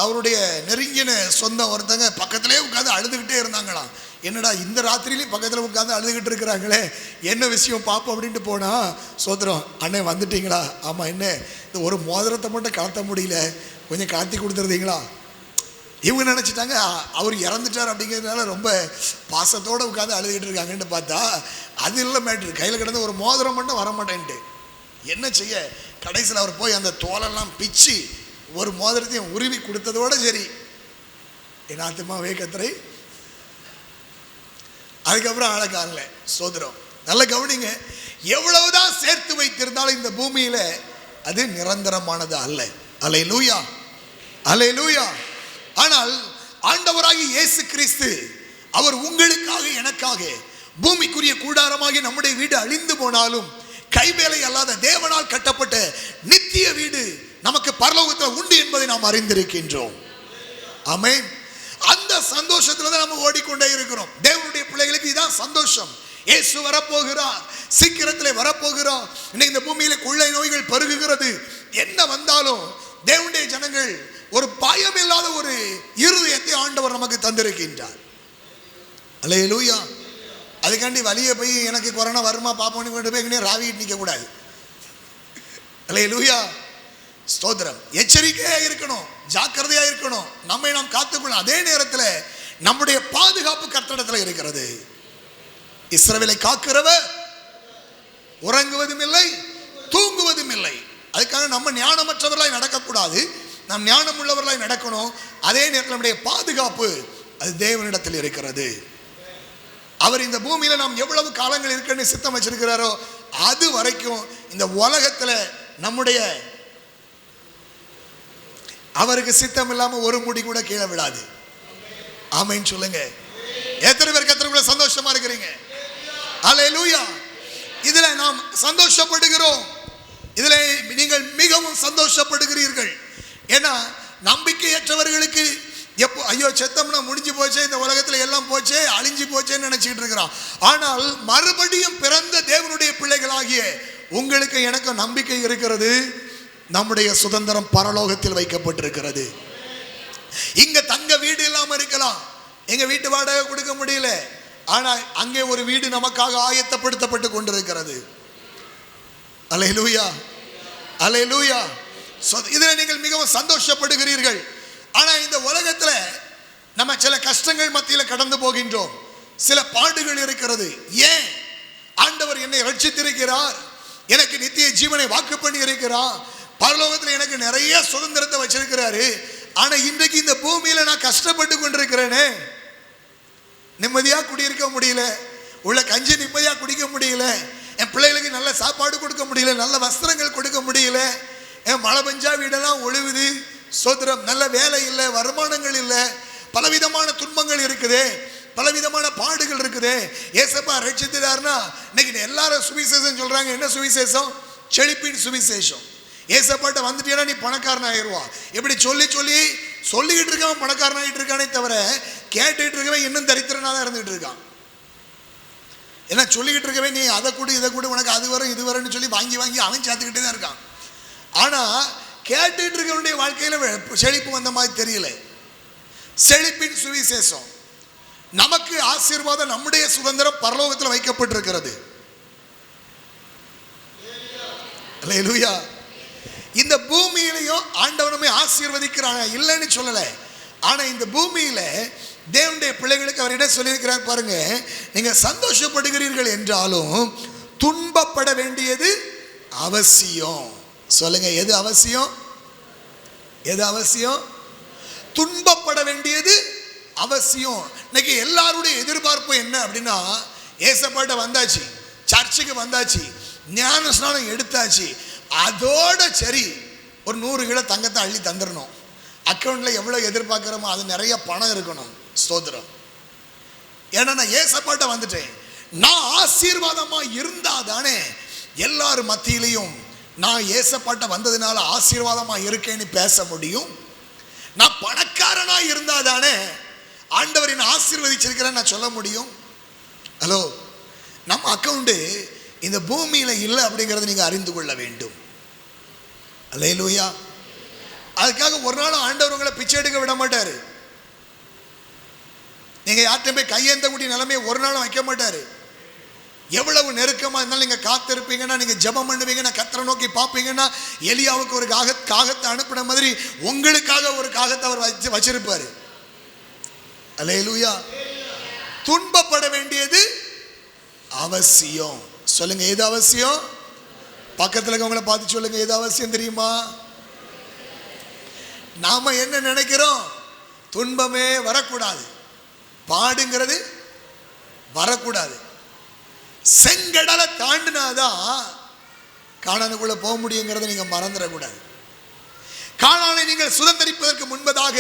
அவருடைய நெருங்கின சொந்தம் ஒருத்தங்க பக்கத்திலே உட்காந்து அழுதுகிட்டே இருந்தாங்களாம். என்னடா இந்த ராத்திரிலையும் பக்கத்தில் உட்காந்து அழுதுகிட்டு இருக்கிறாங்களே, என்ன விஷயம் பார்ப்போம் அப்படின்ட்டு போனா, சோத்திரம், அண்ணே வந்துட்டீங்களா? ஆமாம், என்ன இந்த ஒரு மோதிரத்தை மட்டும் கலத்த முடியல, கொஞ்சம் கலத்தி கொடுத்துருந்தீங்களா? இவங்க நினச்சிட்டாங்க அவர் இறந்துட்டார் அப்படிங்கிறதுனால ரொம்ப பாசத்தோடு உட்காந்து அழுதுகிட்டு இருக்காங்கன்னு பார்த்தா அது இல்லை மேட்ரு. கையில் கிடந்த ஒரு மோதிரம் மட்டும் வரமாட்டேன்ட்டு என்ன செய்ய, கடைசியில் அவர் போய் அந்த தோலெல்லாம் பிச்சு ஒரு மோதிரத்தையும் உருவி கொடுத்ததோட சரி. என் ஆத்துமாவே கர்த்தரை, அதுக்கப்புறம் ஆளை காணல. ஸ்தோத்திரம். நல்ல கவனிங்க, எவ்வளவுதான் சேர்த்து வைத்திருந்தாலும் இந்த பூமியில அது நிரந்தரமானது அல்ல. அல்லேலூயா, அல்லேலூயா. ஆனால் ஆண்டவராகிய இயேசு கிறிஸ்து அவர் உங்களுக்காக எனக்காக பூமிக்குரிய கூடாரமாகி நம்முடைய வீடு அழிந்து போனாலும் கைவேலை அல்லாத தேவனால் கட்டப்பட்ட நித்திய வீடு நமக்கு பரலோகத்தில் உண்டு என்பதை நாம் அறிந்திருக்கின்றோம். ஆமென். அந்த சந்தோஷத்துல தான் நம்ம ஓடிக்கொண்டே இருக்கிறோம். தேவனுடைய பிள்ளைகளுக்கு இதுதான் சந்தோஷம். இயேசு வரப்போகிறார், சீக்கிரத்தில் வரப்போகிறார். இன்னைக்கு இந்த பூமியில கொள்ளை நோய்கள் பருகுகிறது. என்ன வந்தாலும் தேவனுடைய ஜனங்கள் ஒரு பயம் இல்லாத ஒரு இருதயத்தை ஆண்டவர் நமக்கு தந்திருக்கின்றார். அல்லேலூயா. அதுக்காண்டி வலிய போய் எனக்கு கொரோனா வருமா பாப்போன்னு கொண்டு போய் ராவிட்டு நிற்க கூடாது. அல்லேலூயா, ஸ்தோத்திரம். எச்சரிக்கையா இருக்கணும், ஜாக்கிரதையா இருக்கணும், நம்மை நாம் காத்துக்கொள்ள. அதே நேரத்தில் நம்முடைய பாதுகாப்பு கர்த்தரிடத்தில் இருக்கிறது. இஸ்ரவேலை காக்கிறவர் உறங்குவதும் இல்லை தூங்குவதும் இல்லை. அதுக்காக நம்ம ஞானமற்றவர்களாய் நடக்கக்கூடாது, நாம் ஞானம் உள்ளவர்களாய் நடக்கணும். அதே நேரத்தில் நம்முடைய பாதுகாப்பு அது தேவனிடத்தில் இருக்கிறது. அவர் இந்த பூமியில நாம் எவ்வளவு காலங்கள் இருக்குன்னு சித்தம் வச்சிருக்கிறாரோ அது வரைக்கும் இந்த உலகத்துல நம்முடைய அவருக்கு சித்தம் இல்லாம ஒரு முடி கூட கீழே விடாது. ஆமென் சொல்லுங்க. எத்தனை பேர் கர்த்தருக்குள்ள சந்தோஷமா இருக்கிறீங்க? அல்லேலூயா. இதுல நாம் சந்தோஷப்படுகிறோம். இதுல நீங்கள் மிகவும் சந்தோஷப்படுகிறீர்கள். ஏன்னா நம்பிக்கையற்றவர்களுக்கு எப்போ ஐயோ செத்தம்னா முடிஞ்சு போச்சே, இந்த உலகத்தில் எல்லாம் போச்சே, அழிஞ்சு போச்சேன்னு நினைச்சிட்டு இருக்கிறான். ஆனால் மறுபடியும் பிறந்த தேவனுடைய பிள்ளைகளாகிய உங்களுக்கு எனக்கு நம்பிக்கை இருக்கிறது. நம்முடைய சுதந்திரம் பரலோகத்தில் வைக்கப்பட்டிருக்கிறது. இங்க தங்க வீடு இல்லாம இருக்கலாம், எங்க வீட்டு வாடகை கொடுக்க முடியல, ஆனால் அங்கே ஒரு வீடு நமக்காக ஆயத்தப்படுத்தப்பட்டு கொண்டிருக்கிறது. அல்லேலூயா, அல்லேலூயா. இதில் நீங்கள் மிகவும் சந்தோஷப்படுகிறீர்கள். ஆனால் இந்த உலகத்தில் நம்ம சில கஷ்டங்கள் மத்தியில் கடந்து போகின்றோம், சில பாடுகள் இருக்கிறது. ஏன்? ஆண்டவர் என்னை ரட்சித்திருக்கிறார், எனக்கு நித்திய ஜீவனை வாக்கு பண்ணி இருக்கிறார், பரலோகத்தில் எனக்கு நிறைய சுதந்திரத்தை வச்சிருக்கிறாரு. ஆனால் இன்றைக்கு இந்த பூமியில் நான் கஷ்டப்பட்டு கொண்டிருக்கிறேனே, நிம்மதியாக குடியிருக்க முடியல, உள்ள கஞ்சி நிம்மதியாக குடிக்க முடியல, என் பிள்ளைகளுக்கு நல்ல சாப்பாடு கொடுக்க முடியல, நல்ல வஸ்திரங்கள் கொடுக்க முடியல, என் மழை பெஞ்சா வீடெல்லாம் ஒழுகுது, சோதரம், நல்ல வேலை இல்லை, வருமானங்கள் இல்லை, பலவிதமான துன்பங்கள் இருக்குது, பலவிதமான பாடுகள் இருக்குது. ஏசப்பா ரட்சித்தார்னா இன்னைக்கு எல்லாரும் சுவிசேஷம் சொல்றாங்க. என்ன சுவிசேஷம்? செழிப்பின் சுவிசேஷம். ஏசப்பாட்ட வந்துட்டேன்னா நீ பணக்காரன் ஆயிடுவா. எப்படி சொல்லிக்கிட்டு இருக்கவன் பணக்காரன் ஆகிட்டு இருக்கானே தவிர கேட்டுட்டு இருக்கவன் இன்னும் தரித்திரனா தான் இருந்துகிட்டு இருக்கான். ஏன்னா சொல்லிக்கிட்டு இருக்கவே நீ அதை கூட இதை கூட உனக்கு அது வரும் இது வரும்னு சொல்லி வாங்கி வாங்கி அவன் சேர்த்துக்கிட்டே தான் இருக்கான். ஆனால் கேட்டுட்டு இருக்கவனுடைய வாழ்க்கையில் செழிப்பு வந்த மாதிரி தெரியல. செழிப்பின் சுவிசேஷம் நமக்கு ஆசீர்வாதம், நம்முடைய சுதந்திரம் பரலோகத்தில் வைக்கப்பட்டிருக்கிறது. அல்லேலூயா. இந்த பூமியிலையும் ஆண்டவனுமே ஆசீர்வதிக்கிறாங்க, இல்லைன்னு சொல்லல. ஆனா இந்த பூமியில தேவனுடைய பிள்ளைகளுக்கு அவர் என்ன சொல்லியிருக்கிறார் பாருங்க, நீங்க சந்தோஷப்படுகிறீர்கள் என்றாலும் துன்பப்பட வேண்டியது அவசியம். சொல்லுங்க, எது அவசியம்? எது அவசியம்? துன்பப்பட வேண்டியது அவசியம். இன்னைக்கு எல்லாருடைய எதிர்பார்ப்பு என்ன அப்படின்னா, ஏசப்பாட்ட வந்தாச்சு, சர்ச்சுக்கு வந்தாச்சு, ஞான ஸ்நானம் எடுத்தாச்சு, அதோட சரி ஒரு 100 கிலோ தங்கத்தை அள்ளி தந்துடணும், அக்கௌண்ட்ல எவ்வளவு எதிர்பார்க்கிறோமோ அது நிறைய பணம் இருக்கணும். ஸ்தோத்திரம். ஏன்னா நான் ஏசப்பாட்ட வந்துட்டேன், நான் ஆசீர்வாதமா இருந்தா தானே எல்லாரும் மத்தியிலையும் நான் ஏசப்பாட்ட வந்ததுனால ஆசீர்வாதமா இருக்கேன்னு பேச முடியும். நான் பணக்காரனா இருந்தா தானே ஆண்டவர் என்ன ஆசீர்வதிச்சிருக்கிறேன்னு நான் சொல்ல முடியும். ஹலோ, நம்ம அக்கௌண்ட் இந்த பூமியில இல்லை அப்படிங்கிறத நீங்க அறிந்து கொள்ள வேண்டும். அல்லேலூயா. அதுக்காக ஒரு நாள் ஆண்டவர் உங்களை பிச்சை எடுக்க விட மாட்டாரு. நீங்க யார்கிட்ட போய் கையேந்த கூடிய நிலைமையை ஒரு நாளும் வைக்க மாட்டாரு. எவ்வளவு நெருக்கமா இருந்தாலும் நீங்க காத்திருப்பீங்கன்னா, நீங்க ஜெபம் பண்ணுவீங்கன்னா, கர்த்தரை நோக்கி பார்ப்பீங்கன்னா, எலியாவுக்கு ஒரு காகத்தை அனுப்பின மாதிரி உங்களுக்காக ஒரு காகத்தை அவர் வச்சிருப்பாரு. அல்லேலூயா. துன்பப்பட வேண்டியது அவசியம். சொல்லுங்க, எது அவசியம்? பக்கத்துல இருக்கவங்கள பார்த்து சொல்லுங்க, எது அவசியம் தெரியுமா? நாம என்ன நினைக்கிறோம்? துன்பமே வரக்கூடாது, பாடுங்கிறது வரக்கூடாது. செங்கடலை தாண்டினாதான் கானானுக்குள்ள போக முடியுங்கிறத நீங்க மறந்துடக்கூடாது. கானானை நீங்கள் சுதந்திரிப்பதற்கு முன்பதாக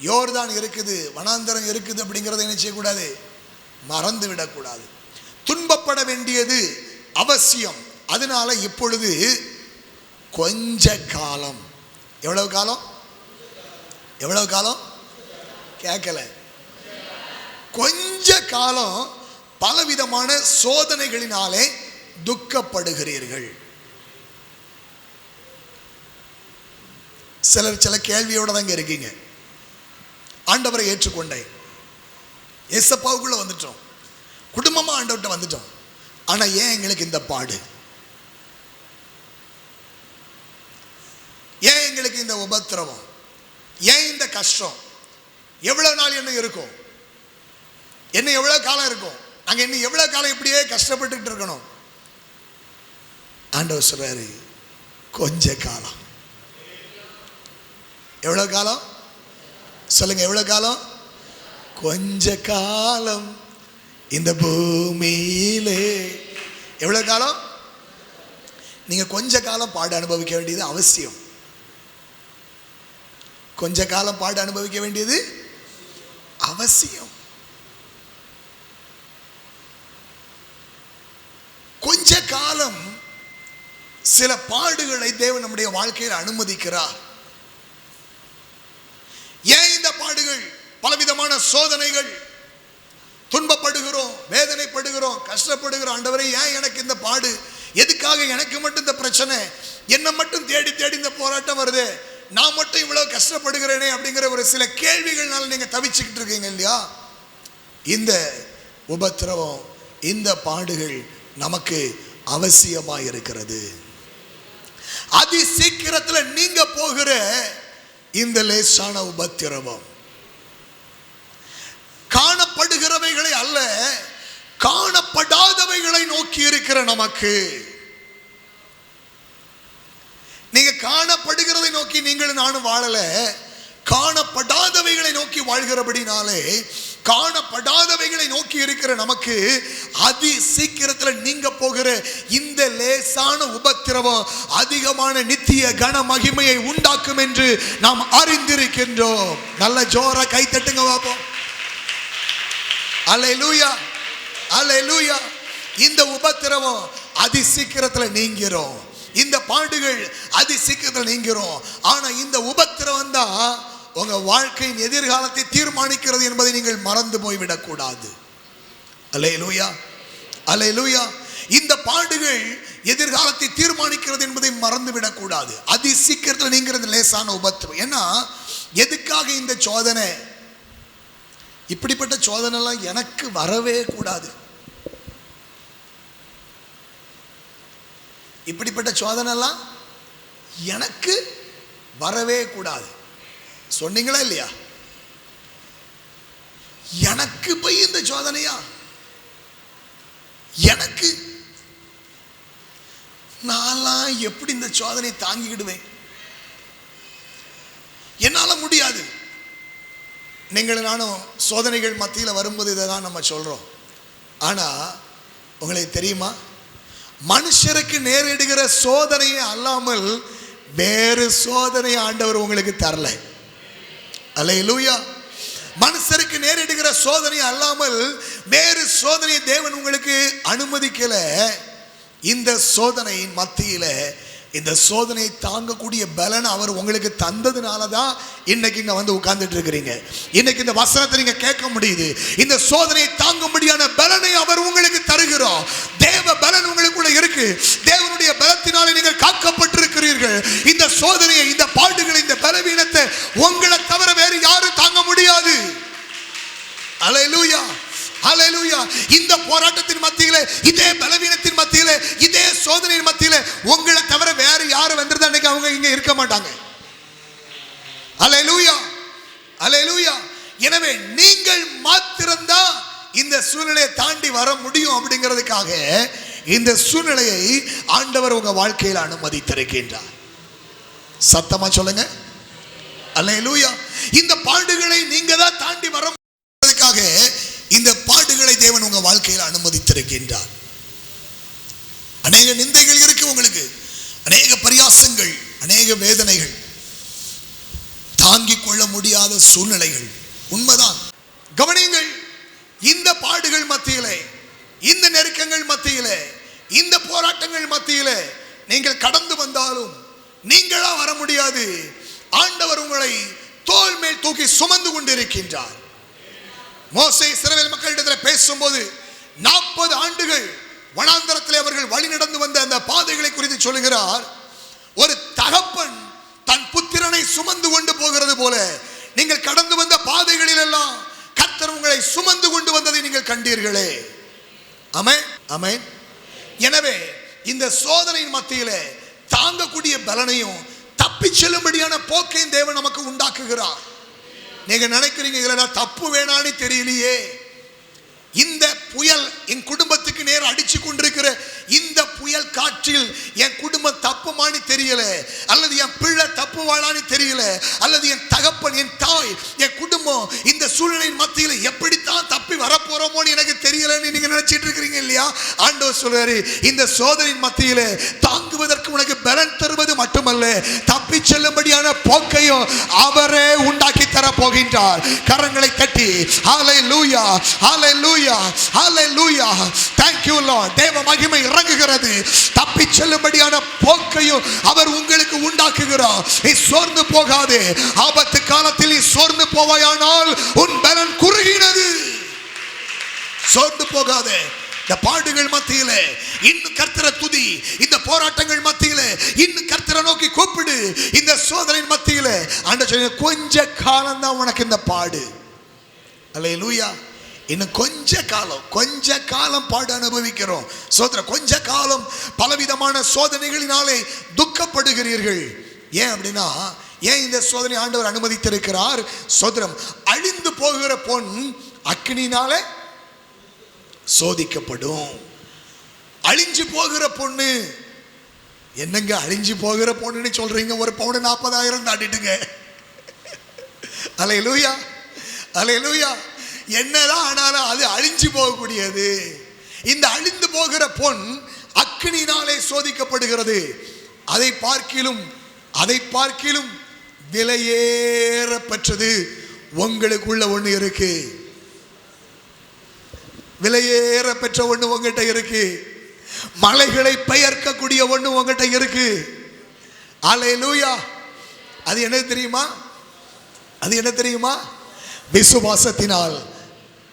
யோர்தான் இருக்குது, வனாந்தரம் இருக்குது அப்படிங்கிறத என்ன செய்யக்கூடாது? மறந்து விடக்கூடாது. துன்பப்பட வேண்டியது அவசியம். அதனால இப்பொழுது கொஞ்ச காலம், எவ்வளவு காலம்? எவ்வளவு காலம்? கேட்கல. கொஞ்ச காலம் பலவிதமான சோதனைகளினாலே துக்கப்படுகிறீர்கள். சிலர் சில கேள்வியோட தாங்க இருக்கீங்க. ஆண்டவரை ஏற்றுக்கொண்டேன், ஏசப்பாவுக்குள்ள வந்துட்டோம், குடும்பமா ஆண்டவர்கிட்ட வந்துட்டோம், ஆனா ஏன் எங்களுக்கு இந்த பாடு? ஏன் எங்களுக்கு இந்த உபத்திரவம்? ஏன் இந்த கஷ்டம்? எவ்வளவு நாள் என்ன இருக்கும்? என்ன எவ்வளவு காலம் இருக்கும்? நாங்க என்ன எவ்வளவு காலம் இப்படியே கஷ்டப்பட்டு இருக்கணும்? ஆண்டவர் சொல்றாரு, கொஞ்ச காலம். எவ்வளவு காலம் சொல்லுங்க? எவ்வளவு காலம்? கொஞ்ச காலம் இந்த பூமியிலே. எவ்வளவு காலம்? நீங்க கொஞ்ச காலம் பாடு அனுபவிக்க வேண்டியது அவசியம். கொஞ்ச காலம் பாடு அனுபவிக்க வேண்டியது அவசியம். கொஞ்ச காலம் சில பாடுகளை தேவன் நம்முடைய வாழ்க்கையில் அனுமதிக்கிறார். ஏன் இந்த பாடுகள்? பலவிதமான சோதனைகள், துன்பப்படுகிறோம், வேதனைப்படுகிறோம், கஷ்டப்படுகிறோம். ஆண்டவரே, ஏன் எனக்கு இந்த பாடு? எதுக்காக எனக்கு மட்டும் இந்த பிரச்சனை? என்னை மட்டும் தேடி தேடி இந்த போராட்டம் வருது, நான் மட்டும் இவ்வளவு கஷ்டப்படுகிறேனே அப்படிங்கிற ஒரு சில கேள்விகள்னால நீங்க தவிச்சுக்கிட்டு இருக்கீங்க இல்லையா? இந்த உபத்திரவம், இந்த பாடுகள் நமக்கு அவசியமாக இருக்கிறது. அதி சீக்கிரத்தில் நீங்க போகிற இந்த லேசான உபத்திரவம் காணப்படுகிறவைகளை அல்ல, காணப்படாதவைகளை நோக்கி இருக்கிற நமக்கு. நீங்க காணப்படுகிறதை நோக்கி நீங்களும் நானும் வாழல, காணப்படாதவைகளை நோக்கி வாழ்கிறபடினாலே காணப்படாதவைகளை நோக்கி இருக்கிற நமக்கு அதி சீக்கிரத்தில் நீங்க போகிற இந்த லேசான உபத்திரவம் அதிகமான நித்திய கன மகிமையை உண்டாக்கும் என்று நாம் அறிந்திருக்கின்றோம். நல்ல ஜோரா கை தட்டுங்க பாப்போம். அல்லேலூயா, அல்லேலூயா. இந்த உபத்திரவம் அதி சீக்கிரத்தில் நீங்கிறோம், இந்த பாடுகள் அதி சீக்கிரத்தில் நீங்கிறோம். ஆனா இந்த உபத்திரவம் தான் உங்க வாழ்க்கையின் எதிர்காலத்தை தீர்மானிக்கிறது என்பதை நீங்கள் மறந்து போய்விடக் கூடாது. அல்லேலூயா, அல்லேலூயா. இந்த பாடுகள் எதிர்காலத்தை தீர்மானிக்கிறது என்பதை மறந்து விடக்கூடாது. அதி சீக்கிரத்தில் நீங்கிறது லேசான உபத்திரவம். ஏன்னா எதுக்காக இந்த சோதனை? இப்படிப்பட்ட சோதனை எல்லாம் எனக்கு வரவே கூடாது. இப்படிப்பட்ட சோதனை எல்லாம் எனக்கு வரவே கூடாது. சொன்னீங்களா இல்லையா? எனக்கு போய் இந்த சோதனையா? எனக்கு நான் எப்படி இந்த சோதனை தாங்கிக்கிடுவேன்? என்னால முடியாது. நீங்களும் நானும் சோதனைகள் மத்தியில் வரும்போது இதை தான் நம்ம சொல்றோம். ஆனா உங்களுக்கு தெரியுமா, மனுஷருக்கு நேரிடுகிற சோதனையை அல்லாமல் வேறு சோதனை ஆண்டவர் உங்களுக்கு தரல. அல்லேலூயா. மனுஷருக்கு நேரிடுகிற சோதனை அல்லாமல் வேறு சோதனையை தேவன் உங்களுக்கு அனுமதிக்கல. இந்த சோதனையின் மத்தியில இந்த சோதனையை தாங்கக்கூடிய பலன் அவர் உங்களுக்கு தந்ததுனால தான் இன்னைக்கு இங்க வந்து உட்கார்ந்துட்டு இருக்கிறீங்க. இன்னைக்கு இந்த வசனத்தை நீங்க கேட்க முடியுது. இந்த சோதனையை தாங்க முடியாத பலனை அவர் உங்களுக்கு தருகிறார். தேவ பலன் உங்களுக்குள்ள இருக்கு. தேவனுடைய பலத்தினாலே நீங்கள் காக்கப்பட்டிருக்கிறீர்கள். இந்த சோதனையை, இந்த பாடுகளை, இந்த பலவீனத்தை உங்களை தவிர வேறு யாரும் தாங்க முடியாது. அல்லேலூயா, அல்லேலூயா. இந்த போராட்டத்தின் மத்தியிலே, இதே பலவீனத்தின் மத்தியிலே, இதே சோதனையின் மத்தியிலே உங்களை தவிர வேற யாரும் வந்திருந்தா அன்னைக்கு அவங்க இங்க இருக்க மாட்டாங்க. அல்லேலூயா, அல்லேலூயா. எனவே நீங்கள் மாத்திரம்தான் இந்த சூழ்நிலையை தாண்டி வர முடியும். அப்படிங்கிறதுக்காக இந்த சூழ்நிலையை ஆண்டவர் உங்க வாழ்க்கையில் அனுமதித்திருக்கின்றார். சத்தமா சொல்லுங்க, அல்லேலூயா. இந்த பாடுகளை நீங்க தான் தாண்டி வரதுக்காக இந்த பாடுகளை தேவன் உங்க வாழ்க்கையில் அனுமதித்திருக்கின்றார். அநேக நிந்தைகள் இருக்கு உங்களுக்கு, அநேக பரியாசங்கள், அநேக வேதனைகள், தாங்கிக் கொள்ள முடியாத சூழ்நிலைகள். உண்மைதான். கவனியுங்கள், இந்த பாடுகள் மத்தியிலே, இந்த நெருக்கங்கள் மத்தியிலே, இந்த போராட்டங்கள் மத்தியிலே நீங்கள் கடந்து வந்தாலும் நீங்களா வர முடியாது. ஆண்டவர் உங்களை தோள் மேல் தூக்கி சுமந்து கொண்டிருக்கின்றார். மோசே இஸ்ரவேல் மக்களிடத்தில் பேசும்போது 40 ஆண்டுகள் வனாந்தரத்தில் அவர்கள் வழி நடந்து வந்த அந்த பாதைகளை குறித்து சொல்லுகிறார். ஒரு தகப்பன் தன் புத்திரனை சுமந்து கொண்டு போகிறது போல நீங்கள் கடந்து வந்த பாதைகளில் எல்லாம் கர்த்தர் உங்களை சுமந்து கொண்டு வந்ததை நீங்கள் கண்டீர்களே. ஆமென், ஆமென். எனவே இந்த சோதனையின் மத்தியிலே தாங்கக்கூடிய பலனையும் தப்பி செல்லும்படியான போக்கையும் தேவன் நமக்கு உண்டாக்குகிறார். நீங்க நினைக்கிறீங்க இதுல தப்பு வேணான்னு தெரியலையே, இந்த புயல் என் குடும்பத்துக்கு நேரம் அடிச்சு கொண்டிருக்கிற இந்த புயல் காற்றில் என் குடும்பம் தப்புமானு தெரியல, அல்லது என் பிள்ளை தப்புவாளான்னு தெரியல, அல்லது என் தகப்பன், என் தாய், என் குடும்பம் இந்த சூழ்நிலையின் மத்தியில் எப்படித்தான் தப்பி வரப்போறோமோன்னு எனக்கு தெரியலன்னு நீங்க நினைச்சிட்டு இருக்கிறீங்க இல்லையா? ஆண்டவர் சொல்றாரு, இந்த சோதனையின் மத்தியிலே தாங்குவதற்கு உனக்கு பலன் தருவது மட்டுமல்ல, தப்பி செல்லும்படியான போக்கையும் அவரே உண்டாக்கி தர போகின்றார். கரங்களை தட்டி ஹல்லேலூயா, ஹல்லேலூயா, ஹல்லேலூயா. Thank you Lord. தேவ மகிமை இறங்குகிறது. தப்பி செல்லும்படியான போக்கையும் அவர் உங்களுக்கு உண்டாக்குகிறார். நீ சோர்ந்து போகாதே. ஆபத்து காலத்தில் நீ சோர்ந்து போவாயானால் உன் பலன் குறுகினது. சோர்ந்து போகாதே. இந்த பாடுகள் மத்தியிலே இன்னும் கர்த்தரை துதி. இந்த போராட்டங்கள் மத்தியிலே இன்னும் கர்த்தரை நோக்கி கூப்பிடு. இந்த சோதனையின் மத்தியிலே ஆண்டவர் சொல்றார், கொஞ்ச காலம் தான் உனக்கு இந்த பாடு. அல்லேலூயா. இன்னும் கொஞ்ச காலம் பாடு அனுபவிக்கிறோம். சோதனை கொஞ்ச காலம் பலவிதமான சோதனைகளினாலே துக்கப்படுகிறீர்கள். ஏன் அப்படின்னா, ஏன் இந்த சோதனை ஆண்டவர் அனுமதித்திருக்கிறார்? சோதரம் அழிந்து போகிற பொன் அக்கினினாலே சோதிக்கப்படும். அழிஞ்சு போகிற பொண்ணு என்னங்க அழிஞ்சு போகிற பொண்ணுன்னு சொல்றீங்க? ஒரு பவுன் 40,000 தாண்டிட்டுங்க. அல்லேலூயா, அல்லேலூயா. என்னதான் ஆனாலும் அது அழிஞ்சு போகக்கூடியது. இந்த அழிந்து போகிற பொன் அக்கினினாலே சோதிக்கப்படுகிறது. அதை பார்க்கிலும் விலையேற பெற்றது உங்களுக்குள்ள ஒண்ணு இருக்கு. விலையேற பெற்ற ஒண்ணு உங்ககிட்ட இருக்கு. மலைகளை பெயர்க்கக்கூடிய ஒண்ணு உங்ககிட்ட இருக்கு. அல்லேலூயா. அது என்ன தெரியுமா? அது என்ன தெரியுமா? விசுவாசத்தினால்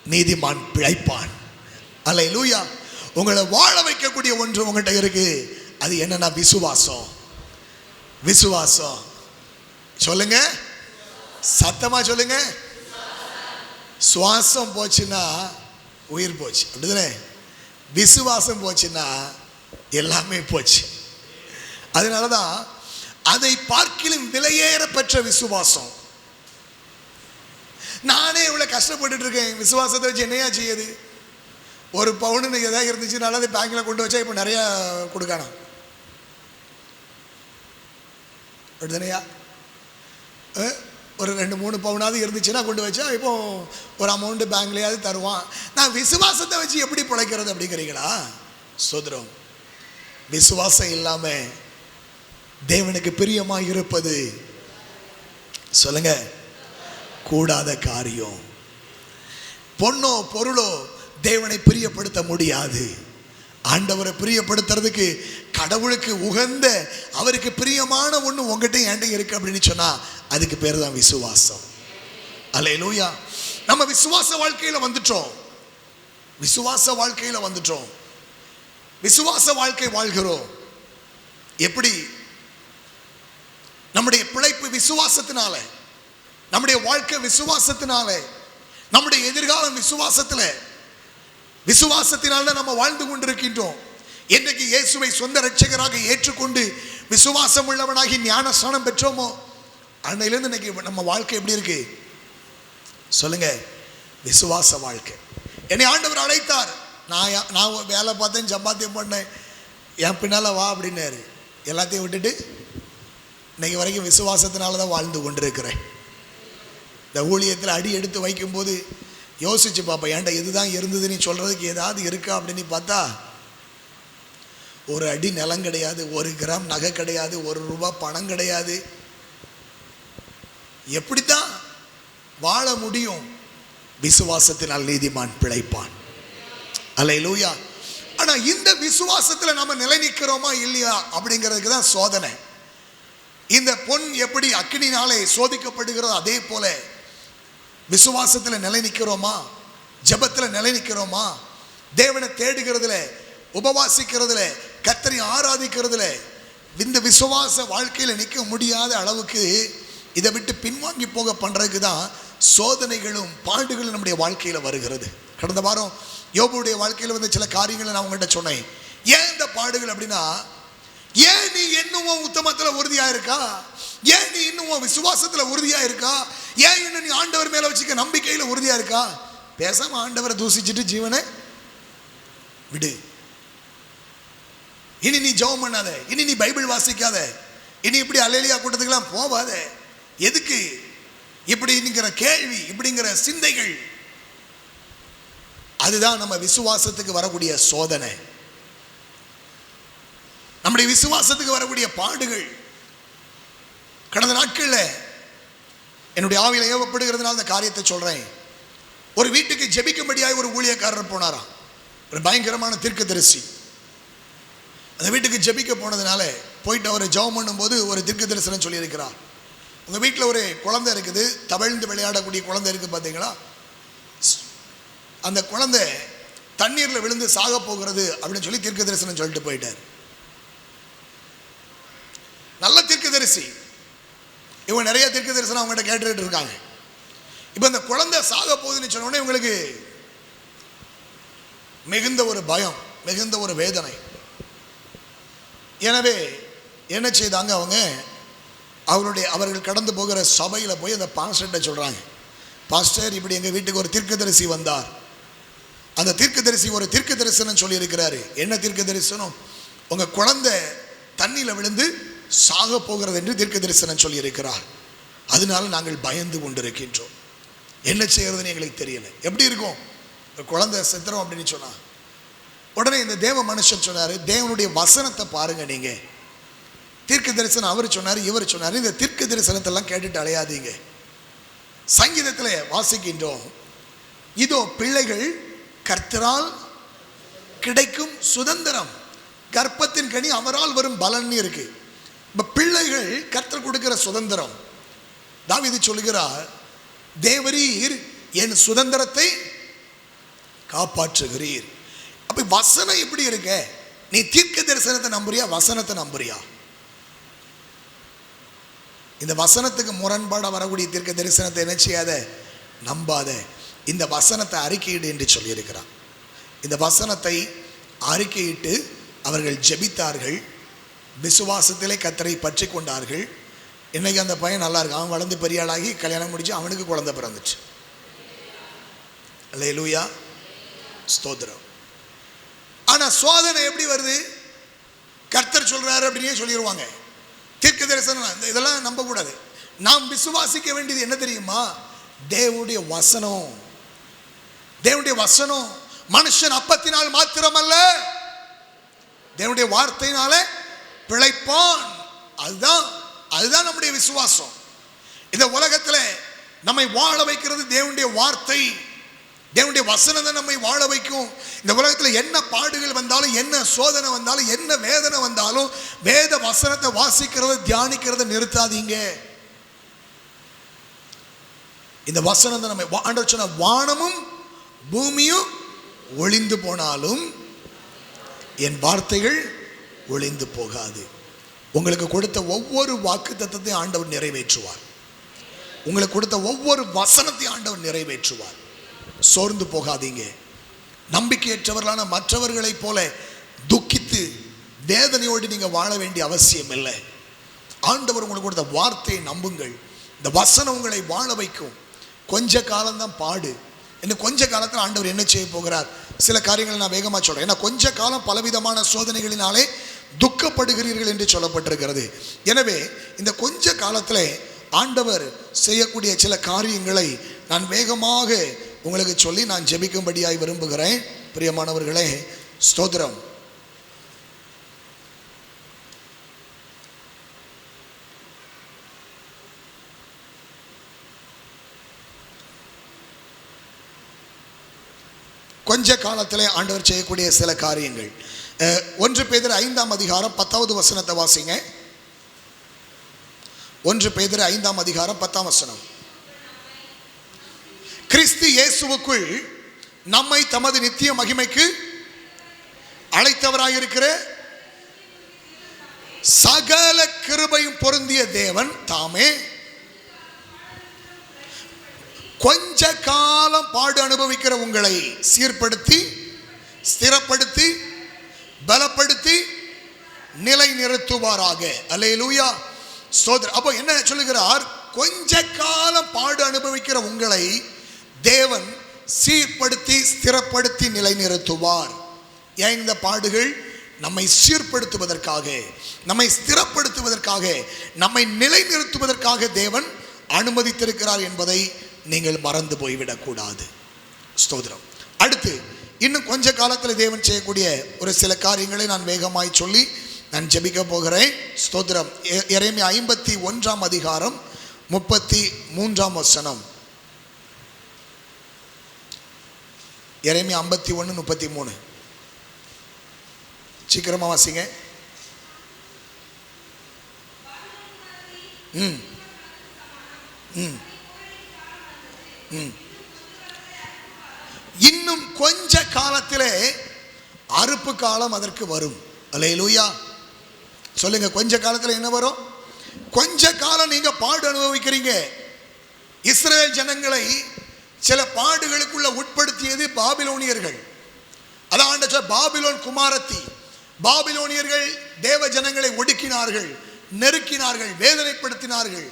நீதிமான் பிழைப்பான். அல்லேலூயா. உங்களை வாழ வைக்கக்கூடிய ஒன்று உங்ககிட்ட இருக்கு. அது என்னன்னா விசுவாசம். விசுவாசம். சொல்லுங்க, சத்தமா சொல்லுங்க. சுவாசம் போச்சுன்னா உயிர் போச்சு, அப்படிதானே? விசுவாசம் போச்சுன்னா எல்லாமே போச்சு. அதனாலதான் அதை பார்க்கிலும் விலையேற பெற்ற விசுவாசம். நானே இவ்வளவு கஷ்டப்பட்டு இருக்கேன், விசுவாசத்தை வச்சு என்னையா செய்யுது? ஒரு பவுன் ஏதாவது இருந்துச்சுனால அதை பேங்க்ல கொண்டு வச்சா இப்போ நிறைய கொடுக்கணும், அப்படிதானையா? ஒரு 2-3 பவுனாவது இருந்துச்சுன்னா கொண்டு வச்சா இப்போ ஒரு அமௌண்ட் பேங்க்லயாவது தருவான். நான் விசுவாசத்தை வச்சு எப்படி பிழைக்கிறது அப்படிங்கிறீங்களா? சோதரம், விசுவாசம் இல்லாம தேவனுக்கு பிரியமா இருப்பது சொல்லுங்க கூடாத காரியம். பொண்ணோ பொருளோ தேவனை பிரியப்படுத்த முடியாது. ஆண்டவரை பிரியப்படுத்துறதுக்கு, கடவுளுக்கு உகந்த அவருக்கு பிரியமான ஒண்ணு உங்ககிட்ட என்கிட்ட இருக்கு அப்படின்னு சொன்னா அதுக்கு பேர் தான் விசுவாசம். அல்லேலூயா. நம்ம விசுவாச வாழ்க்கையில வந்துட்டோம். விசுவாச வாழ்க்கையில வந்துட்டோம். விசுவாச வாழ்க்கை வாழ்கிறோம். எப்படி? நம்முடைய பிழைப்பு விசுவாசத்தினால, நம்முடைய வாழ்க்கை விசுவாசத்தினால, நம்முடைய எதிர்காலம் விசுவாசத்துல, விசுவாசத்தினால நம்ம வாழ்ந்து கொண்டிருக்கின்றோம். என்றைக்கு இயேசுவை சொந்த இரட்சகராக ஏற்றுக்கொண்டு விசுவாசம் உள்ளவனாகி ஞானஸ்நானம் பெற்றோமோ அன்னையிலிருந்து இன்னைக்கு நம்ம வாழ்க்கை எப்படி இருக்கு சொல்லுங்க? விசுவாச வாழ்க்கை. என்னை ஆண்டவர் அழைத்தார். நான் வேலை பார்த்தேன், சம்பாத்தியம் பண்ணேன், என் பின்னால வா அப்படின்னாரு. எல்லாத்தையும் விட்டுட்டு இன்னைக்கு வரைக்கும் விசுவாசத்தினால தான் வாழ்ந்து கொண்டிருக்கிறேன். இந்த ஊழியத்தில் அடி எடுத்து வைக்கும்போது யோசிச்சு பார்ப்பேன், ஏன்டா இதுதான் இருந்தது நீ சொல்கிறதுக்கு ஏதாவது இருக்கா அப்படின்னு பார்த்தா ஒரு அடி நிலம் கிடையாது, 1 கிராம் நகை கிடையாது, 1 ரூபாய் பணம் கிடையாது. எப்படித்தான் வாழ முடியும்? விசுவாசத்தினால் நீதிமான் பிழைப்பான். அல்லேலூயா. ஆனா இந்த விசுவாசத்துல நம்ம நிலை நிற்கிறோமா இல்லையா அப்படிங்கிறதுக்கு தான் சோதனை. இந்த பொன் எப்படி அக்கினினாலே சோதிக்கப்படுகிறதோ அதே போல விசுவாசத்தில் நிலை நிற்கிறோமா, ஜெபத்தில் நிலை நிற்கிறோமா, தேவனை தேடுகிறதுல, உபவாசிக்கிறதுல, கர்த்தரை ஆராதிக்கிறதுல, இந்த விசுவாச வாழ்க்கையில் நிற்க முடியாத அளவுக்கு இதை விட்டு பின்வாங்கி போக பண்ணுறதுக்கு தான் சோதனைகளும் பாடுகளும் நம்முடைய வாழ்க்கையில் வருகிறது. கடந்த வாரம் யோபுடைய வாழ்க்கையில் வந்து சில காரியங்களை நான் உங்கள்கிட்ட சொன்னேன். ஏன் இந்த பாடுகள் அப்படின்னா, ஏன் நீ இன்னும் உத்தமத்தில் உறுதியாக இருக்கா, ஏன் நீ இன்னும் விசுவாசத்தில் உறுதியாக இருக்கா, ஏன் இன்னும் நீ ஆண்டவர் மேலே வச்சுக்க நம்பிக்கையில் உறுதியாக இருக்கா, பேசாமல் ஆண்டவரை தூசிச்சுட்டு ஜீவனை விடு. இனி நீ ஜெபம் பண்ணாத, இனி நீ பைபிள் வாசிக்காத, இனி இப்படி அல்லேலூயா கூட்டத்துக்கெல்லாம் போவாத. எதுக்கு இப்படிங்கிற கேள்வி, இப்படிங்கிற சிந்தைகள், அதுதான் நம்ம விசுவாசத்துக்கு வரக்கூடிய சோதனை, நம்முடைய விசுவாசத்துக்கு வரக்கூடிய பாடுகள். கடந்த நாட்களில் என்னுடைய ஆவியில் ஏவப்படுகிறதுனால அந்த காரியத்தை சொல்றேன். ஒரு வீட்டுக்கு ஜெபிக்கும்படியாக ஒரு ஊழியக்காரர் போனாராம், ஒரு பயங்கரமான தீர்க்கதரிசி. அந்த வீட்டுக்கு ஜெபிக்க போனதுனால போயிட்டு அவரை ஜெபம் பண்ணும்போது ஒரு தீர்க்க தரிசனம் சொல்லியிருக்கிறார். உங்கள் வீட்டில் ஒரு குழந்தை இருக்குது, தவழ்ந்து விளையாடக்கூடிய குழந்தை இருக்குது பார்த்தீங்களா, அந்த குழந்தை தண்ணீரில் விழுந்து சாக போகிறது அப்படின்னு சொல்லி தீர்க்க தரிசனம் சொல்லிட்டு போயிட்டார். நல்ல தீர்க்கதரிசி, இவங்க நிறைய தீர்க்க தரிசனம் அவங்ககிட்ட கேட்டுட்டு இருக்காங்க. இப்போ இந்த குழந்தை சாக போகுதுன்னு சொன்ன உடனே இவங்களுக்கு மிகுந்த ஒரு பயம், மிகுந்த ஒரு வேதனை. எனவே என்ன செய்தாங்க, அவர்கள் கடந்து போகிற சபையில் போய் அந்த பாஸ்டர்கிட்ட சொல்கிறாங்க, பாஸ்டர் இப்படி எங்கள் வீட்டுக்கு ஒரு தீர்க்கதரிசி வந்தார், அந்த தீர்க்கதரிசி ஒரு தீர்க்க தரிசனம் சொல்லியிருக்கிறாரு. என்ன தீர்க்க தரிசனம்? உங்கள் குழந்தை தண்ணியில் விழுந்து சாக போகிறது என்று தீர்க்க தரிசனம் சொல்லியிருக்கிறார். அதனால நாங்கள் பயந்து கொண்டிருக்கின்றோம், என்ன செய்யறதுன்னு எங்களுக்கு தெரியல. எப்படி இருக்கும் குழந்தை செத்துறோம் அப்படின்னு சொன்னா, உடனே இந்த தேவ மனுஷன் சொன்னார், தேவனுடைய வசனத்தை பாருங்க, நீங்க தீர்க்க தரிசனம் அவர் சொன்னார், இவர் சொன்னார், இந்த தீர்க்க தரிசனத்தெல்லாம் கேட்டுட்டு அலையாதீங்க. சங்கீதத்தில் வாசிக்கின்றோம், இதோ பிள்ளைகள் கர்த்தரால் கிடைக்கும் சுதந்திரம், கர்ப்பத்தின் கனி அவரால் வரும் பலன் இருக்கு. இப்ப பிள்ளைகள் கர்த்தர் கொடுக்கிற சுதந்திரம். தாவீது சொல்லுகிறார், தேவரீர் என் சுதந்திரத்தை காப்பாற்றுகிறீர். அப்ப வசனம் எப்படி இருக்க? நீ தீர்க்க தரிசனத்தை நம்புறியா, வசனத்தை நம்புறியா? இந்த வசனத்துக்கு முரண்பாட வரக்கூடிய தீர்க்க தரிசனத்தை என்ன செய்யாத, நம்பாத. இந்த வசனத்தை அறிக்கையிடு என்று சொல்லியிருக்கிறார். இந்த வசனத்தை அறிக்கையிட்டு அவர்கள் ஜெபித்தார்கள், விசுவாசத்திலே கர்த்தரை பற்றி கொண்டார்கள். இன்னைக்கு அந்த பையன் நல்லா இருக்கு, அவன் வளர்ந்து பெரிய ஆளாகி கல்யாணம் முடிச்சு அவனுக்கு குழந்தை பிறந்துச்சு. அல்லேலூயா, ஸ்தோத்திரம். ஆனா சோதனை எப்படி வருது? கர்த்தர் சொல்றாரு அப்படியே சொல்லிடுவாங்க. தீர்க்க தரிசனம் இதெல்லாம் நம்ப கூடாது. நாம் விசுவாசிக்க வேண்டியது என்ன தெரியுமா? தேவனுடைய வசனம். தேவனுடைய வசனம். மனுஷன் அப்பத்தினால் மாத்திரமல்ல, தேவனுடைய வார்த்தையினால பிழைப்பான். அதுதான் நம்முடைய விசுவாசம். இந்த உலகத்தில் நம்மை வாழ வைக்கிறது தேவனுடைய வார்த்தை, தேவனுடைய வசனம் நம்மை வாழ வைக்கும். இந்த உலகத்தில் என்ன பாடுகள் வந்தாலும், என்ன சோதனை வந்தாலும், என்ன வேதனை வந்தாலும், வேத வசனத்தை வாசிக்கிறத தியானிக்கிறத நிறுத்தாதீங்க. இந்த வசனம் தான் நம்ம ஆண்டவர் சொன்ன, வானமும் பூமியும் ஒளிந்து போனாலும் என் வார்த்தைகள் ஒளிந்து போகாது. உங்களுக்கு கொடுத்த ஒவ்வொரு வாக்கு தத்தத்தையும் ஆண்டவர் நிறைவேற்றுவார். உங்களுக்கு கொடுத்த ஒவ்வொரு வசனத்தையும் ஆண்டவர் நிறைவேற்றுவார். சோர்ந்து போகாதீங்க. நம்பிக்கையற்றவர்களான மற்றவர்களைப் போல துக்கித்து வேதனையோடு நீங்கள் வாழ வேண்டிய அவசியம் இல்லை. ஆண்டவர் உங்களுக்கு கொடுத்த வார்த்தையை நம்புங்கள். இந்த வசனம் உங்களை வாழ வைக்கும். கொஞ்ச காலம்தான் பாடு. இன்னும் கொஞ்ச காலத்தில் ஆண்டவர் என்ன செய்ய போகிறார்? சில காரியங்களை நான் வேகமாக சொல்கிறேன். ஏன்னா கொஞ்ச காலம் பலவிதமான சோதனைகளினாலே துக்கப்படுகிறீர்கள் என்று சொல்லப்பட்டிருக்கிறது. எனவே இந்த கொஞ்ச காலத்தில் ஆண்டவர் செய்யக்கூடிய சில காரியங்களை நான் வேகமாக உங்களுக்கு சொல்லி நான் ஜெபிக்கும்படியாய் விரும்புகிறேன். பிரியமானவர்களே, ஸ்தோத்திரம். கொஞ்ச காலத்திலே ஆண்டவர் செய்யக்கூடிய சில காரியங்கள். 1 பேதுரு 5ஆம் அதிகாரம் 10வது வசனத்தை வாசிங்க. 1 பேதுரு 5ஆம் அதிகாரம் 10ஆம் வசனம். கிறிஸ்து இயேசுவுக்குள் நம்மை தமது நித்திய மகிமைக்கு அழைத்தவராயிருக்கிற சகல கிருபையும் பொருந்திய தேவன் தாமே கொஞ்ச காலம் பாடு அனுபவிக்கிற உங்களை சீர்படுத்தி, ஸ்திரப்படுத்தி, பலப்படுத்தி, நிலை நிறுத்துவாராக. அல்லேலூயா, ஸ்தோத்திரம். அப்போ என்ன சொல்லுகிறார்? கொஞ்ச காலம் பாடு அனுபவிக்கிற உங்களை தேவன் சீர்படுத்தி, ஸ்திரப்படுத்தி, நிலை நிறுத்துவார். ஏன் இந்த பாடுகள்? நம்மை சீர்படுத்துவதற்காக, நம்மை ஸ்திரப்படுத்துவதற்காக, நம்மை நிலை நிறுத்துவதற்காக தேவன் அனுமதித்திருக்கிறார் என்பதை நீங்கள் மறந்து போய்விடக்கூடாது. ஸ்தோத்திரம். அடுத்து இன்னும் கொஞ்ச காலத்தில் தேவன் செய்யக்கூடிய ஒரு சில காரியங்களை நான் வேகமாய் சொல்லி நான் ஜெபிக்க போகிறேன். ஸ்தோத்திரம். எரேமியா 51ஆம் அதிகாரம் 33ஆம் வசனம். எரேமியா 51:33. சீக்கிரமா வாசிங்க. இன்னும் கொஞ்ச காலத்திலே அறுப்பு காலம் அதற்கு வரும். அல்லேலூயா, சொல்லுங்க. கொஞ்ச காலத்தில் என்ன வரும்? கொஞ்ச காலம் நீங்க பாடு அனுபவிக்கிறீங்க. இஸ்ரவேல் ஜனங்களை சில பாடுகளுக்குள்ள உட்படுத்தியது பாபிலோனியர்கள். அதான் பாபிலோன் குமாரத்தி. பாபிலோனியர்கள் தேவ ஜனங்களை ஒடுக்கினார்கள், நெருக்கினார்கள், வேதனைப்படுத்தினார்கள்.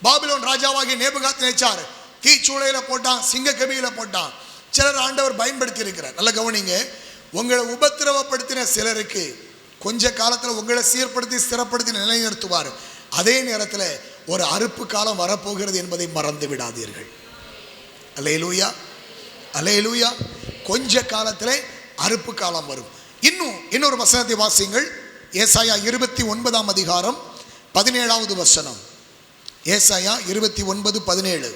பாபிலோன் ராஜாவாகிய நேபுகாத்நேச்சார் தீச்சூளையில போட்டான், சிங்க கபியில போட்டான். சிலர் ஆண்டவர் பயன்படுத்தி இருக்கிறார். நல்ல கவனிங்க. உங்களை உபத்திரவப்படுத்தின சிலருக்கு கொஞ்ச காலத்தில் உங்களை சீர்படுத்தி, ஸ்திரப்படுத்தி நிலைநிறுத்துவார். அதே நேரத்தில் ஒரு அறுப்பு காலம் வரப்போகிறது என்பதை மறந்து விடாதீர்கள். அல்லேலூயா, அல்லேலூயா. கொஞ்ச காலத்தில் அறுப்பு காலம் வரும். இன்னொரு வசனத்தை வாசிங்கள். ஏசாயா 29ஆம் அதிகாரம் 17வது வசனம். ஏசாயா 29:17.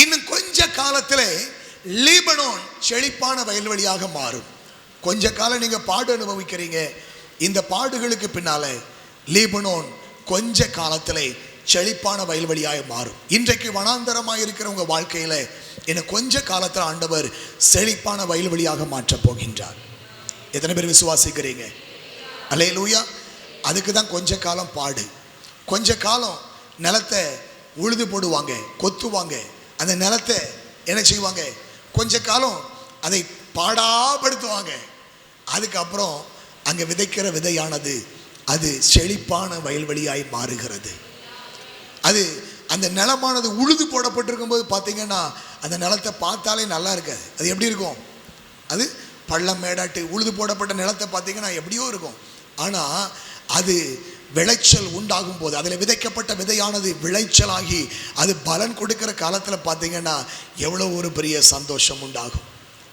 இன்னும் கொஞ்ச காலத்தில் லீபனோன் செழிப்பான வயல்வெளியாக மாறும். கொஞ்ச காலம் நீங்க பாடு அனுபவிக்கிறீங்க. இந்த பாடுகளுக்கு பின்னால லீபனோன் கொஞ்ச காலத்தில் செழிப்பான வயல்வெளியாக மாறும். இன்றைக்கு வனாந்தரமாக இருக்கிற உங்க வாழ்க்கையில இன்னும் கொஞ்ச காலத்தில் ஆண்டவர் செழிப்பான வயல்வெளியாக மாற்றப் போகின்றார். எத்தனை பேர் விசுவாசிக்கிறீங்க? அல்லேலூயா. அதுக்கு தான் கொஞ்ச காலம் பாடு. கொஞ்ச காலம் நிலத்தை உழுது போடுவாங்க, கொத்துவாங்க. அந்த நிலத்தை என்ன செய்வாங்க? கொஞ்ச காலம் அதை பாடாப்படுத்துவாங்க. அதுக்கப்புறம் அங்கே விதைக்கிற விதையானது அது செழிப்பான வயல்வெளியாய் மாறுகிறது. அது அந்த நிலமானது உழுது போடப்பட்டிருக்கும் போது பார்த்தீங்கன்னா அந்த நிலத்தை பார்த்தாலே நல்லா இருக்காது. அது எப்படி இருக்கும்? அது பள்ளம் மேடாட்டு உழுது போடப்பட்ட நிலத்தை பார்த்தீங்கன்னா எப்படியோ இருக்கும். ஆனால் அது விளைச்சல் உண்டாகும் போது, அதில் விதைக்கப்பட்ட விதையானது விளைச்சலாகி அது பலன் கொடுக்கிற காலத்தில் பார்த்தீங்கன்னா எவ்வளோ ஒரு பெரிய சந்தோஷம் உண்டாகும்.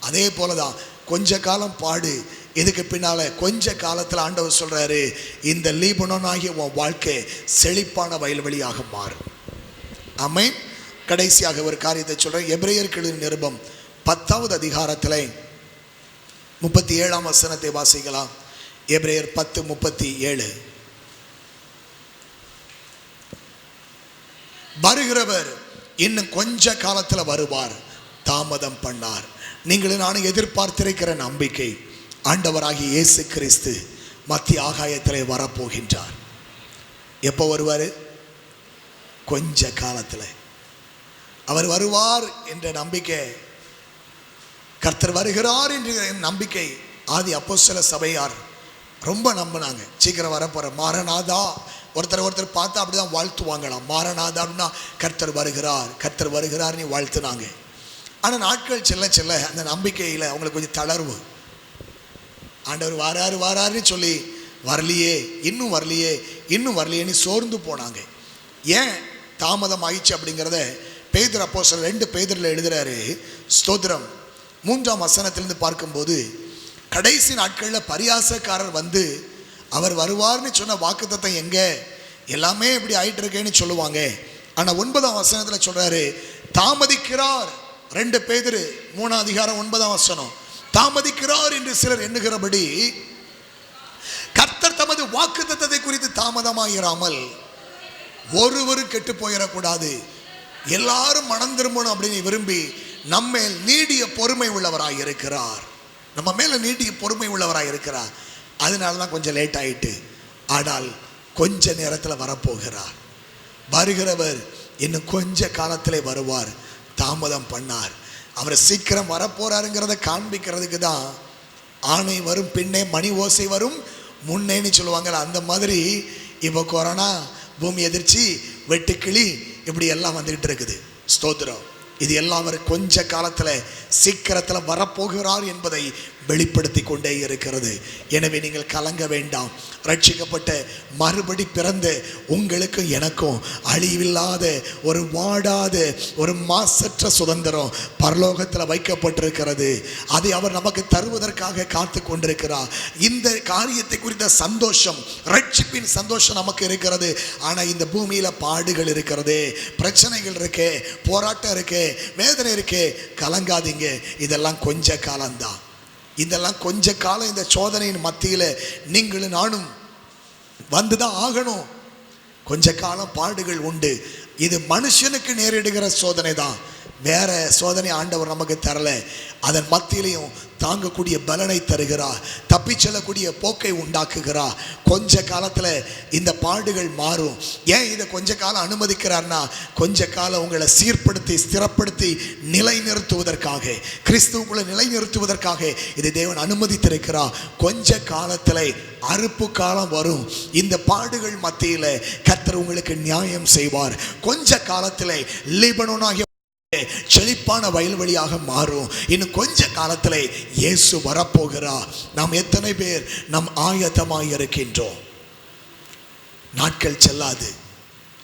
அதே போல தான் கொஞ்ச காலம் பாடு. இதுக்கு பின்னால் கொஞ்ச காலத்தில் ஆண்டவர் சொல்கிறாரு, இந்த லீபனோன் ஆகிய உன் வாழ்க்கை செழிப்பான வயல்வெளியாக மாறும். ஆமென். கடைசியாக ஒரு காரியத்தை சொல்கிறேன். எபிரேயருக்கு நிருபம் 10வது அதிகாரத்தில் 37ஆம் வசனத்தை வாசிக்கலாம். எபிரேயர் 10:37. வருகிறவர் இன்னும் கொஞ்ச காலத்தில் வருவார், தாமதம் பண்ணார். நீங்களும் நானும் எதிர்பார்த்திருக்கிற நம்பிக்கை ஆண்டவராகிய இயேசு கிறிஸ்து மத்திய ஆகாயத்திலே வரப்போகின்றார். எப்போ வருவார்? கொஞ்ச காலத்தில் அவர் வருவார் என்ற நம்பிக்கை, கர்த்தர் வருகிறார் என்ற நம்பிக்கை ஆதி அப்போஸ்தல சபையார் ரொம்ப நம்பினாங்க. சீக்கிரம் வரப்போற மாரநாதா. ஒருத்தர் பார்த்தா அப்படிதான் வாழ்த்துவாங்களாம். மாரநாதா அப்படின்னா கர்த்தர் வருகிறார், கர்த்தர் வருகிறார் நீ வாழ்த்துனாங்க. ஆனால் நாட்கள் செல்ல செல்ல அந்த நம்பிக்கையில் அவங்களுக்கு கொஞ்சம் தளர்வு. ஆண்டவர் வாராரு வாராருன்னு சொல்லி வரலையே, இன்னும் வரலையே, இன்னும் வரலையேன்னு சோர்ந்து போனாங்க. ஏன் தாமதம் ஆயிடுச்சு அப்படிங்கிறத பேதுரு அப்போஸ்தலர் 2 பேதுருல எழுதுறாரு. ஸ்தோத்திரம். 3ஆம் வசனத்திலிருந்து பார்க்கும்போது, கடைசி நாட்களில் பரியாசக்காரர் வந்து அவர் வருவார்னு சொன்ன வாக்குத்தத்தம் எங்க, எல்லாமே இப்படி ஆயிட்டு இருக்கேன்னு சொல்லுவாங்க. ஆனால் 9ஆம் வசனத்தில் சொல்றாரு, தாமதிக்கிறார். 2 பேதுரு 3ஆம் அதிகாரம் 9ஆம் வசனம். தாமதிக்கிறார் என்று சிலர் எண்ணுகிறபடி கர்த்தர் தமது வாக்குத்தத்தத்தை குறித்து தாமதமாயிராமல் ஒருவரும் கெட்டு போயிடக்கூடாது, எல்லாரும் மனம் திரும்பணும் அப்படின்னு விரும்பி நம்மேல் நீடிய பொறுமை உள்ளவராய் இருக்கிறார். நம்ம மேல நீடிய பொறுமை உள்ளவராய் இருக்கிறார். அதனால தான் கொஞ்சம் லேட் ஆயிட்டு, ஆனால் கொஞ்ச நேரத்தில் வரப்போகிறார். வருகிறவர் இன்னும் கொஞ்ச காலத்திலே வருவார். தாமதம் பண்ணார். அவர் சீக்கிரம் வரப்போறாருங்கிறத காண்பிக்கிறதுக்கு தான் ஆணை வரும் பின்னே மணி ஓசை வரும் முன்னேன்னு சொல்லுவாங்க. அந்த மாதிரி இப்போ கொரோனா, பூமி எதிர்ச்சி, வெட்டுக்கிளி, இப்படி எல்லாம் வந்துகிட்டு இருக்குது. ஸ்தோத்திரம். இது எல்லாம் அவர் கொஞ்ச காலத்தில் சீக்கிரத்தில் வரப்போகிறார் என்பதை வெளிப்படுத்தி கொண்டே இருக்கிறது. எனவே நீங்கள் கலங்க வேண்டாம். ரட்சிக்கப்பட்ட மறுபடி பிறந்த உங்களுக்கும் எனக்கும் அழிவில்லாத ஒரு வாடாத ஒரு மாசற்ற சுதந்திரம் பரலோகத்தில் வைக்கப்பட்டிருக்கிறது. அதை அவர் நமக்கு தருவதற்காக காத்து கொண்டிருக்கிறார். இந்த காரியத்தை குறித்த சந்தோஷம், ரட்சிப்பின் சந்தோஷம் நமக்கு இருக்கிறது. ஆனால் இந்த பூமியில் பாடுகள் இருக்கிறது, பிரச்சனைகள் இருக்கு, போராட்டம் இருக்கு, வேதனை இருக்கு. கலங்காதீங்க, இதெல்லாம் கொஞ்ச காலம்தான். இதெல்லாம் கொஞ்ச காலம். இந்த சோதனையின் மத்தியில் நீங்களும் நானும் வந்துதான் ஆகணும். கொஞ்ச காலம் பாடுகள் உண்டு. இது மனுஷனுக்கு நேரிடுகிற சோதனை தான், வேற சோதனை ஆண்டவர் நமக்கு தரல. அதன் மத்தியிலையும் தாங்கக்கூடிய பலனை தருகிறார், தப்பி செல்லக்கூடிய போக்கை உண்டாக்குகிறார். கொஞ்ச காலத்தில் இந்த பாடுகள் மாறும். ஏன் இதை கொஞ்ச காலம் அனுமதிக்கிறார்னா, கொஞ்ச காலம் உங்களை சீர்படுத்தி ஸ்திரப்படுத்தி நிலைநிறுத்துவதற்காக, கிறிஸ்துவுக்குள்ள நிலைநிறுத்துவதற்காக இதை தேவன் அனுமதித்திருக்கிறார். கொஞ்ச காலத்தில் அறுப்பு காலம் வரும். இந்த பாடுகள் மத்தியில் கர்த்தர் உங்களுக்கு நியாயம் செய்வார். கொஞ்ச காலத்தில் லீபனோனாகிய செழிப்பான வயல்வெளியாக மாறும். இன்னும் கொஞ்ச காலத்தில் இயேசு வரப்போகிறார். நாம் எத்தனை பேர் நம் ஆயத்தமாய் இருக்கின்றோம்? நாட்கள் செல்லாது,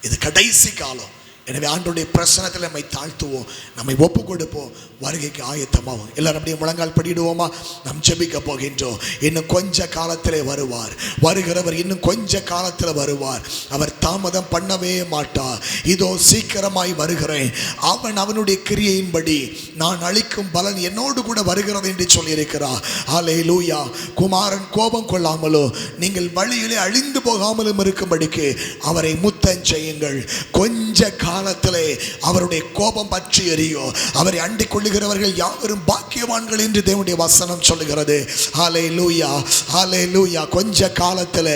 இது கடைசி காலம். எனவே ஆண்டவருடைய பிரசன்னத்தில் நம்மை தாழ்த்துவோம், நம்மை ஒப்பு கொடுப்போம், வருகைக்கு ஆயத்தமாகும். எல்லாரும் அப்படியே முழங்கால் படிடுவோமா? நாம் ஜெபிக்க போகின்றோம். இன்னும் கொஞ்ச காலத்திலே வருவார். வருகிறவர் இன்னும் கொஞ்ச காலத்தில் வருவார். அவர் தாமதம் பண்ணவே மாட்டார். இதோ சீக்கிரமாய் வருகிறேன், அவன் அவனுடைய கிரியையின்படி நான் அளிக்கும் பலன் என்னோடு கூட வருகிறது என்று சொல்லியிருக்கிறார். ஹல்லேலூயா. குமாரன் கோபம் கொள்ளாமலோ நீங்கள் வழியிலே அழிந்து போகாமலும் இருக்கும்படிக்கு அவரை முத்தம் செய்யுங்கள். கொஞ்ச காலத்திலே அவருடைய கோபம் பற்றி எரியும். அவரை அண்டிக் கொள்ளுகிறவர்கள் யாவரும் பாக்கியவான்கள் என்று தேவனுடைய வசனம் சொல்லுகிறது. ஹல்லேலூயா, ஹல்லேலூயா. கொஞ்ச காலத்தில்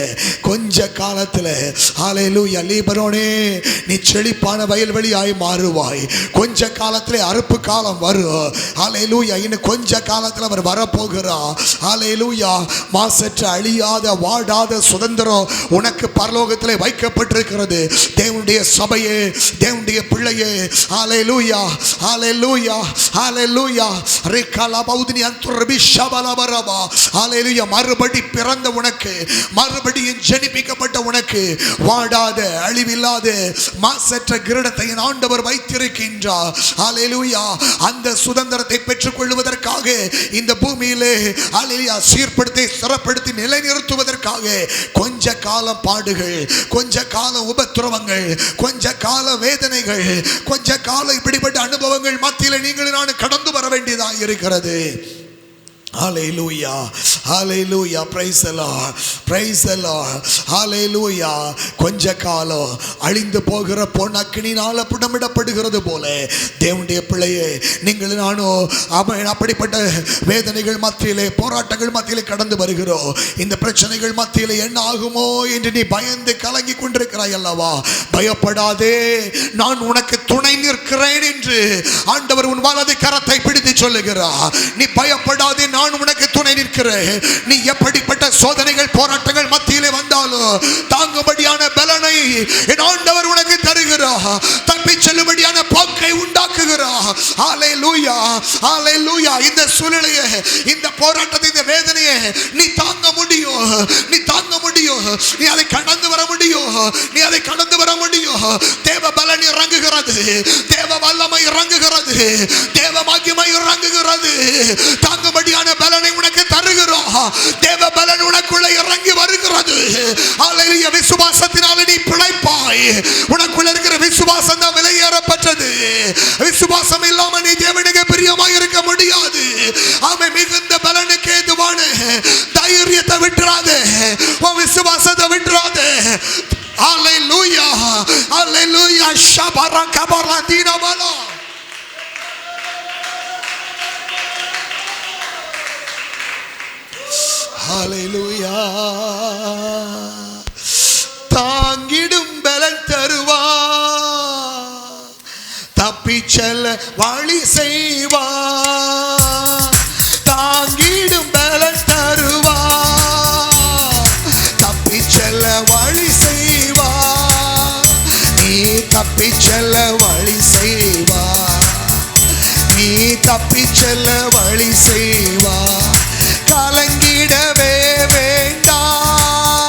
ஹல்லேலூயா. லீபனோனே, நீ செழிப்பான வயல்வெளியாய் மாறுவாய். கொஞ்ச காலத்திலே அறுப்பு காலம் வரும். ஹல்லேலூயா. இன்னும் கொஞ்ச காலத்தில் அவர் வரப்போகிறார். ஹல்லேலூயா. மாசற்ற அழியாத வாடாத சுதந்திரம் உனக்கு பரலோகத்திலே வைக்கப்பட்டிருக்கிறது. தேவனுடைய சபையே, தேவனுடைய பிள்ளையே, ஹல்லேலூயா, ஹல்லேலூயா, ஹல்லேலூயா. ரிகலா பௌதினி அந்துரபி ஷபலபரபா. ஹல்லேலூயா. மறுபடி பிறந்த உனக்கு, மறுபடியும் ஜெனிப்பிக்கப்பட்ட உனக்கு வாடாத அழிவில்லாத மாசற்ற கிரீடத்தை ஆண்டவர் வைத்திருக்கின்றார். ஹல்லேலூயா. அந்த சுதந்திரத்தை பெற்றுக் கொள்வதற்காக இந்த பூமியிலே ஹல்லேலூயா சீர்படுத்தி சிறப்படுத்தி நிலைநிறுத்துவதற்காக கொஞ்ச காலம் பாடுகள், கொஞ்ச கால உபத்திரவங்கள், கொஞ்ச கால வேதனைகள், கொஞ்ச கால இப்படிப்பட்ட அனுபவங்கள் மத்தியில் நீங்கள் நான் கடந்து வர வேண்டியதாக இருக்கிறது. Hallelujah, hallelujah, praise the Lord, praise the Lord, hallelujah. கொஞ்ச காலம் அழிந்து போகிற பொன் அக்கினியினால் புடமிடப்படுகிறது போல தேவனுடைய பிள்ளையே, நீங்கள் நானும் அப்படிப்பட்ட வேதனைகள் மத்தியிலே, போராட்டங்கள் மத்தியிலே கடந்து வருகிறோம். இந்த பிரச்சனைகள் மத்தியிலே என்ன ஆகுமோ என்று நீ பயந்து கலங்கி கொண்டிருக்கிறாய் அல்லவா? பயப்படாதே, நான் உனக்கு துணை நிற்கிறேன் என்று ஆண்டவர் உன் வலது கரத்தை பிடித்து சொல்லுகிறார். நீ பயப்படாதே, நான் உனக்கு துணை நிற்கிறேன். நீ எப்படிப்பட்ட சோதனைகள் போராட்டங்கள் மத்தியிலே வந்தாலும் தாங்கும்படியான பலனை என் ஆண்டவர் உனக்கு தருகிறார். தப்பி செல்லும்படியான போக்கை உண்டாக்குகிறார். ஹalleluya ஹalleluya. இந்த சூழ்நிலையை, இந்த போராட்டத்தை, இந்த வேதனையை நீ தாங்க முடியும், நீ தாங்க முடியும், நீ அதை கடந்து வர முடியும், நீ அதை கடந்து வர முடியும். தேவ பலன் இறங்குகிறது, தேவ வல்லமை இறங்குகிறது, தேவ மகிமை இறங்குகிறது. தாங்கும்படியான பலனை உனக்கு தருகிறோம். தேவ பலன் உனக்குள்ள இறங்கி வருகிறது. ஹalleluya. விசுவாசத்தினால நீ பிழைப்பாய். உனக்குள்ள இருக்கிற விசுவாசம் தான் விலையேறப்பட்டது. விசுவாசம் இல்லாம நீ தேவனுக்கு பிரியமாய் இருக்க முடியாது. அவன் மிகுந்த பலனுக்கு ஏதுவான தைரியத்தை விட்டுறாதே, உன் விசுவாசத்தை விட்டுறாதே. ஹalleluya ஹalleluya. ஷபரா கபரா தீனமலா. ஹalleluya. தாங்கிடும் பலன் தருவா, தப்பிச் செல்ல வழி செய்வா. தாங்கிடும் பலன் தருவா, தப்பிச் செல்ல வழி செய்வா. நீ தப்பிச் செல்ல வழி செய்வா, நீ தப்பிச் செல்ல வழி செய்வா. கலங்கிடவே வேண்டாம்,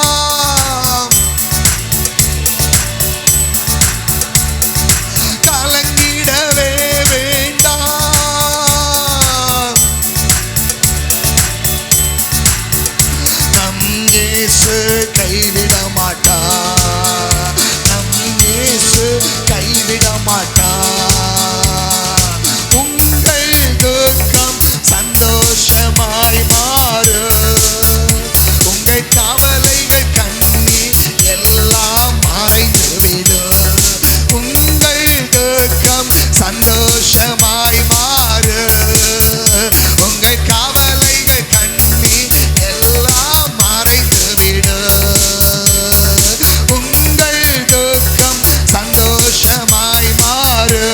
கலங்கிடவே வேண்டாம். நம் இயேசு கைவிட மாட்டார், நம் இயேசு கைவிட மாட்டார். உங்கள் துக்கம் சந்தோஷமாய் மாறு, உங்கள் கவலைகள் கண்ணீர் எல்லாம் மறைந்துவிடும். உங்கள் துக்கம் சந்தோஷமாய் மாறு, உங்கள் கவலைகள் கண்ணீர் எல்லாம் மறைந்துவிடும். உங்கள் துக்கம் சந்தோஷமாய் மாறு,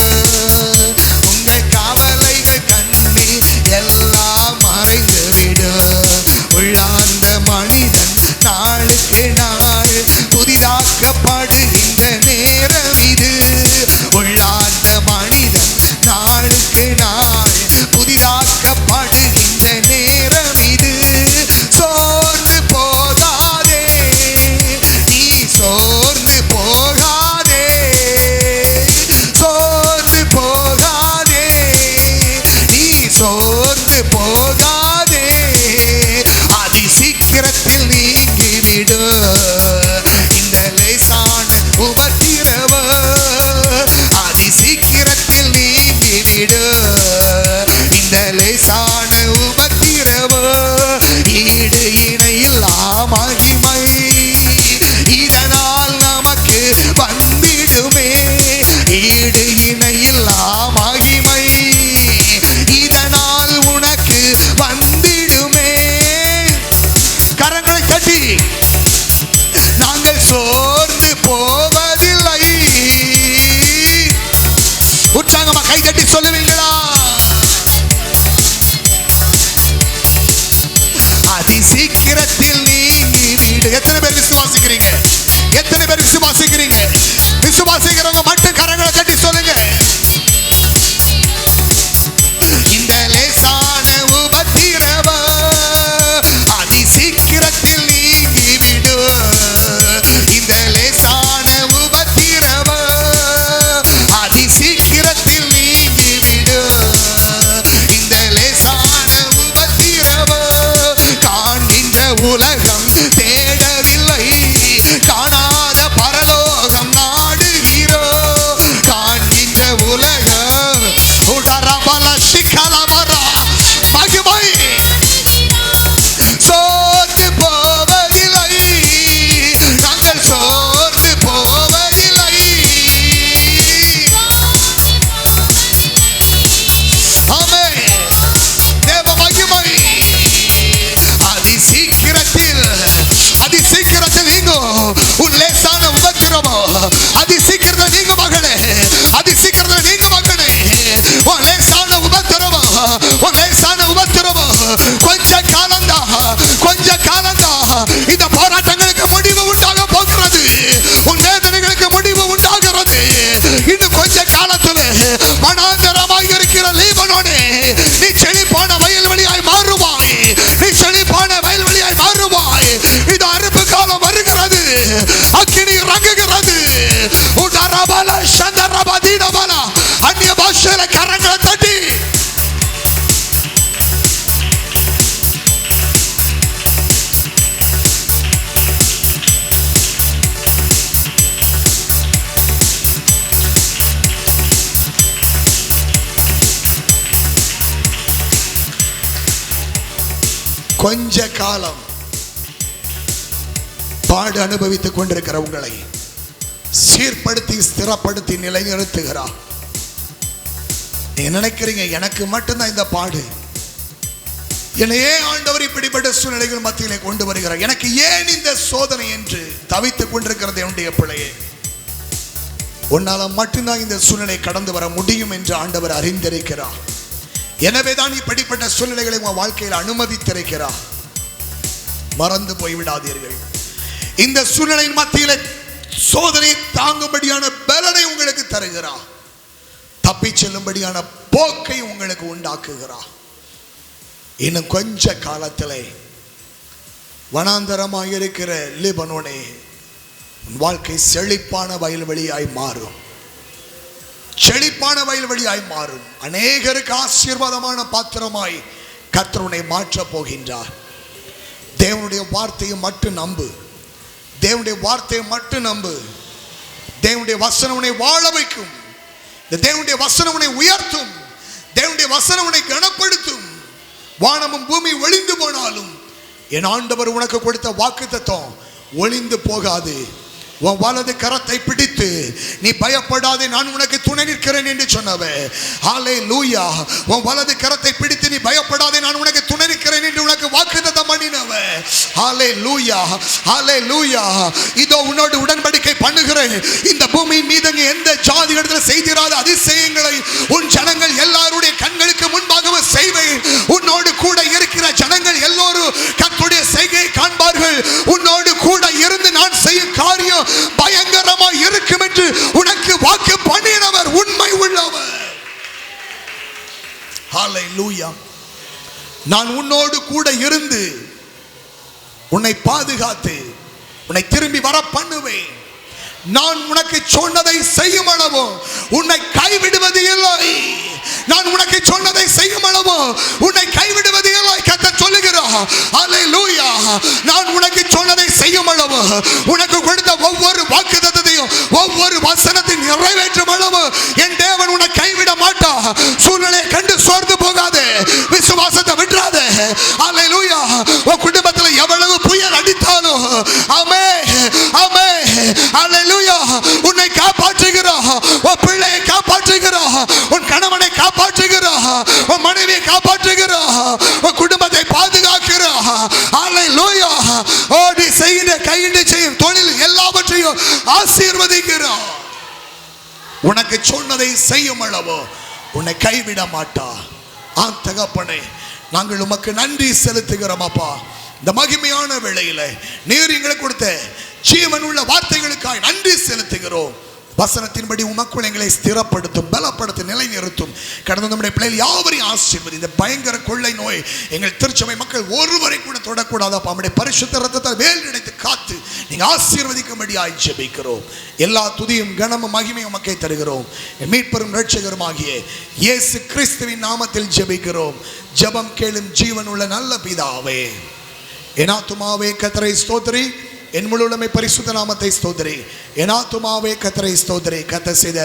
உங்கள் கவலைகள் கண்ணீர் எல்லாம் மறைந்துவிடும். உள்ளார்ந்த மனிதன் நாளுக்கு நாள் புதிதாக்கப்படுகின்ற நேரம் இது. உள்ளார்ந்த மனிதன் நாளுக்கு நாள் புதிதாக்கப்படுகின்ற நேரம் இது. சோர்ந்து போகாதே, நீ சோர்ந்து போகாதே, சோர்ந்து போகாதே, நீ சோர்ந்து போகாதே. அதி சீக்கிரத்தில் நீங்கிவிடு இந்த லேசான உபத்திரவ, அதி சீக்கிரத்தில் நீங்கிவிடு இந்த லேசான உபத்திரவ. ஈடு இணையில்லா மகிமை இதனால் நமக்கு வந்திடுமே, ஈடு இணையில்லா மகிமை இதனால் உனக்கு வந்திடுமே. கரங்களை தட்டி நாங்கள் சோர்ந்து போவதில்லை. உற்சாகமா கை தட்டி சொல்லுவீங்களா? அதி சீக்கிரத்தில் நீங்கி வீடு. எத்தனை பேர் விசுவாசிக்கிறீங்க? எத்தனை பேர் விசுவாசிக்கிறீங்க? விசுவாசிக்கிறவங்க மட்டும் கரங்களை தட்டி சொல்லுங்க. இந்த லேசான உபத்திரவ அதி சீக்கிரத்தில் நீங்கிவிடு. இந்த லேசான உபத்திரவ அதி சீக்கிரத்தில் நீங்கிவிடு. இந்த லேசான உபத்திரவ காண்கின்ற உலகம் தேடவில்லை, காணாத பரலோகம் நாடுகிறோம். லீபனோனே, நீ செழிப்பான வயல்வெளியாய் மாறுவாய். நீ செழிப்பான வயல்வெளியாய் மாறுவாய். இது அறுப்பு காலம் வருகிறது. அக்கினி இறங்குகிறது. உடரபல சந்தரபதீனபல அந்நிய பாஷையில கரங்களை தட்டி கொஞ்ச காலம் பாடு அனுபவித்துக் கொண்டிருக்கிற உங்களை சீர்படுத்தி ஸ்திரப்படுத்தி நிலைநிறுத்துகிறார். நீங்க நினைக்கிறீங்க எனக்கு மட்டும்தான் இந்த பாடு, என்னையே ஆண்டவர் இப்படிப்பட்ட சூழ்நிலைகள் மத்தியிலே கொண்டு வருகிறார், எனக்கு ஏன் இந்த சோதனை என்று தவித்துக் கொண்டிருக்கிறது என்னுடைய பிள்ளையே. உன்னால மட்டும்தான் இந்த சூழ்நிலை கடந்து வர முடியும் என்று ஆண்டவர் அறிந்திருக்கிறார். எனவேதான் இப்படிப்பட்ட சூழ்நிலைகளை உங்கள் வாழ்க்கையில் அனுமதித்திருக்கிறார். மறந்து போய்விடாதீர்கள். இந்த சூழ்நிலையின் மத்தியில் சோதனை தாங்கும்படியான பலனை உங்களுக்கு தருகிறார். தப்பி செல்லும்படியான போக்கை உங்களுக்கு உண்டாக்குகிறார். இன்னும் கொஞ்ச காலத்திலே வனாந்தரமாக இருக்கிற லீபனோனே, வாழ்க்கை செழிப்பான வயல்வெளியாய் மாறும். செழிப்பான வயல்வெளியாய் மாறும். அநேகருக்கு ஆசீர்வாதமான பாத்திரமாய் கர்த்தர் உன்னை மாற்றப் போகின்றார். தேவனுடைய வார்த்தையை மட்டும் நம்பு. தேவனுடைய வார்த்தையை மட்டும் நம்பு. தேவனுடைய வசனம் உன்னை வாழ வைக்கும். தேவனுடைய வசனம் உன்னை உயர்த்தும். தேவனுடைய வசனம் உன்னை கனப்படுத்தும். வானமும் பூமி ஒளிந்து போனாலும் என் ஆண்டவர் உனக்கு கொடுத்த வாக்குத்தத்தம் ஒளிந்து போகாது. உன் வலது கரத்தை பிடித்து நீ பயப்படாதே, நான் உனக்கு துணை நிற்கிறேன் என்று சொன்னவே. ஹல்லேலூயா. உன் வலது கரத்தை பிடித்து நீ பயப்படாதே, நான் உனக்கு துணை நிற்கிறேன் என்று உனக்கு வாக்குத்தத்தம் பண்ணினவே. ஹல்லேலூயா, ஹல்லேலூயா. இதோ உன்னோடு உடன்படிக்கை பண்ணுகிறேன். இந்த பூமியின் மீது எந்த ஜாதிகளிடத்தில் செய்திராத அதிசயங்களை உன் ஜனங்கள் எல்லாருடைய கண்களுக்கு முன்பாகவே செய்வேன். உன்னோடு கூட இருக்கிற ஜனங்கள் எல்லோரும் கர்த்தருடைய செய்கையை காண்பார்கள். உன்னோடு கூட இருந்து நான் செய்யும் காரியம் பயங்கரமா இருக்கும் என்று உனக்கு வாக்கு பண்ணினவர் உண்மை உள்ளவர். ஹல்லேலூயா. நான் உன்னோடு கூட இருந்து உன்னை பாதுகாத்து உன்னை திரும்பி வர பண்ணுவேன். நான் உனக்கு சொன்னதை செய்யும் அளவோ உன்னை கைவிடுவது இல்லை. நான் உனக்கு சொன்னதை செய்யும் அளவோ உன்னை கைவிடுவது இல்லை. கர்த்தர் சொல்லுகிறார். ஹல்லேலூயா. நான் உனக்கு சொன்னதை செய்யும் அளவோ, உனக்கு கொடுத்த ஒவ்வொரு வாக்குத்தத்தத்தையும் ஒவ்வொரு வசனத்தை நிறைவேற்றும் அளவு என் தேவன் உன்னை கைவிட மாட்டார். சூழ்நிலையை கண்டு சோர்ந்து போகாதே. விசுவாசத்தை விட்டுறாதே. ஹல்லேலூயா. உன் குடும்பத்தில் எவ்வளவு புயல் அடித்தாலும் ஆமென், ஆமென், ஹல்லேலூயா, உன்னை காப்பாற்றுகிறார். உன் பிள்ளையை காப்பாற்றுகிறார். உன் கணவனை காப்பாற்றுகிறார். உன் மனைவியை காப்பாற்றுகிறார். உன் குடும்பத்தை பாதுகாக்கிறார். ஹல்லேலூயா. ஓ, நீ செய்கிற கையிட்டு செய்யும் தொழில் எல்லாவற்றையும் ஆசீர்வதிக்கிறார். உனக்கு சொன்னதை செய்யும் அளவோ உன்னை கைவிட மாட்டா. ஆம் தகப்பனே, நாங்கள் உமக்கு நன்றி செலுத்துகிறோம் அப்பா. இந்த மகிமையான வேளையில நீர் எங்களுக்கு கொடுத்த ஜீவனுள்ள வார்த்தைகளுக்காக நன்றி செலுத்துகிறோம். வசனத்தின்படி உமக்குள் எங்களை ஸ்திரப்படுத்தும், பலப்படுத்தும், நிலைநிறுத்தும். கடந்த நம்முடைய பிள்ளைகள் யாவரையும் ஆசீர்வதி. இந்த பயங்கர கொள்ளை நோய் எங்கள் திருச்சபை மக்கள் ஒருவரை கூட தொடக்கூடாதப்பா. நம்முடைய பரிசுத்த ரத்தத்தால் வேல் நினைத்து காத்து நீங்க ஆசீர்வதிக்கும்படியாய் ஜெபிக்கிறோம். எல்லா துதியும் கனமும் மகிமையும் உமக்கே தருகிறோம். மீட்பெரும் இரட்சகருமாகிய இயேசு கிறிஸ்துவின் நாமத்தில் ஜெபிக்கிறோம். ஜெபம் கேளும் ஜீவனுள்ள நல்ல பிதாவே. என் ஆத்துமாவே கர்த்தரை ஸ்தோத்திரி, என் முழுமை பரிசுத்த நாமத்தை ஸ்தோத்திரி. என் ஆத்துமாவே கர்த்தரை ஸ்தோத்திரி. கர்த்தர் செய்த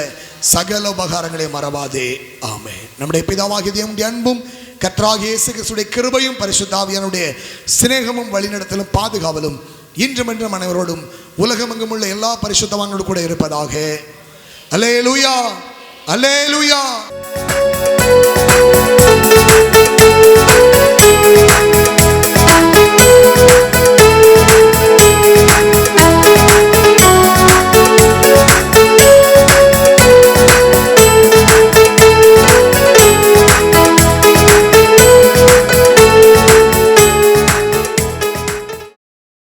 சகல உபகாரங்களை மறவாதே. ஆமென். நம்முடைய பிதாவாகிய தேவனுடைய அன்பும் கர்த்தராகிய இயேசு கிறிஸ்துவின் கிருபையும் பரிசுத்த ஆவியானுடைய சிநேகமும் வழிநடத்தலும் பாதுகாவலும் இன்றும் என்றும் அனைவரோடும் உலகமெங்கும் உள்ள எல்லா பரிசுத்தவான்களோடு கூட இருப்பதாக. அல்லேலூயா, அல்லேலூயா.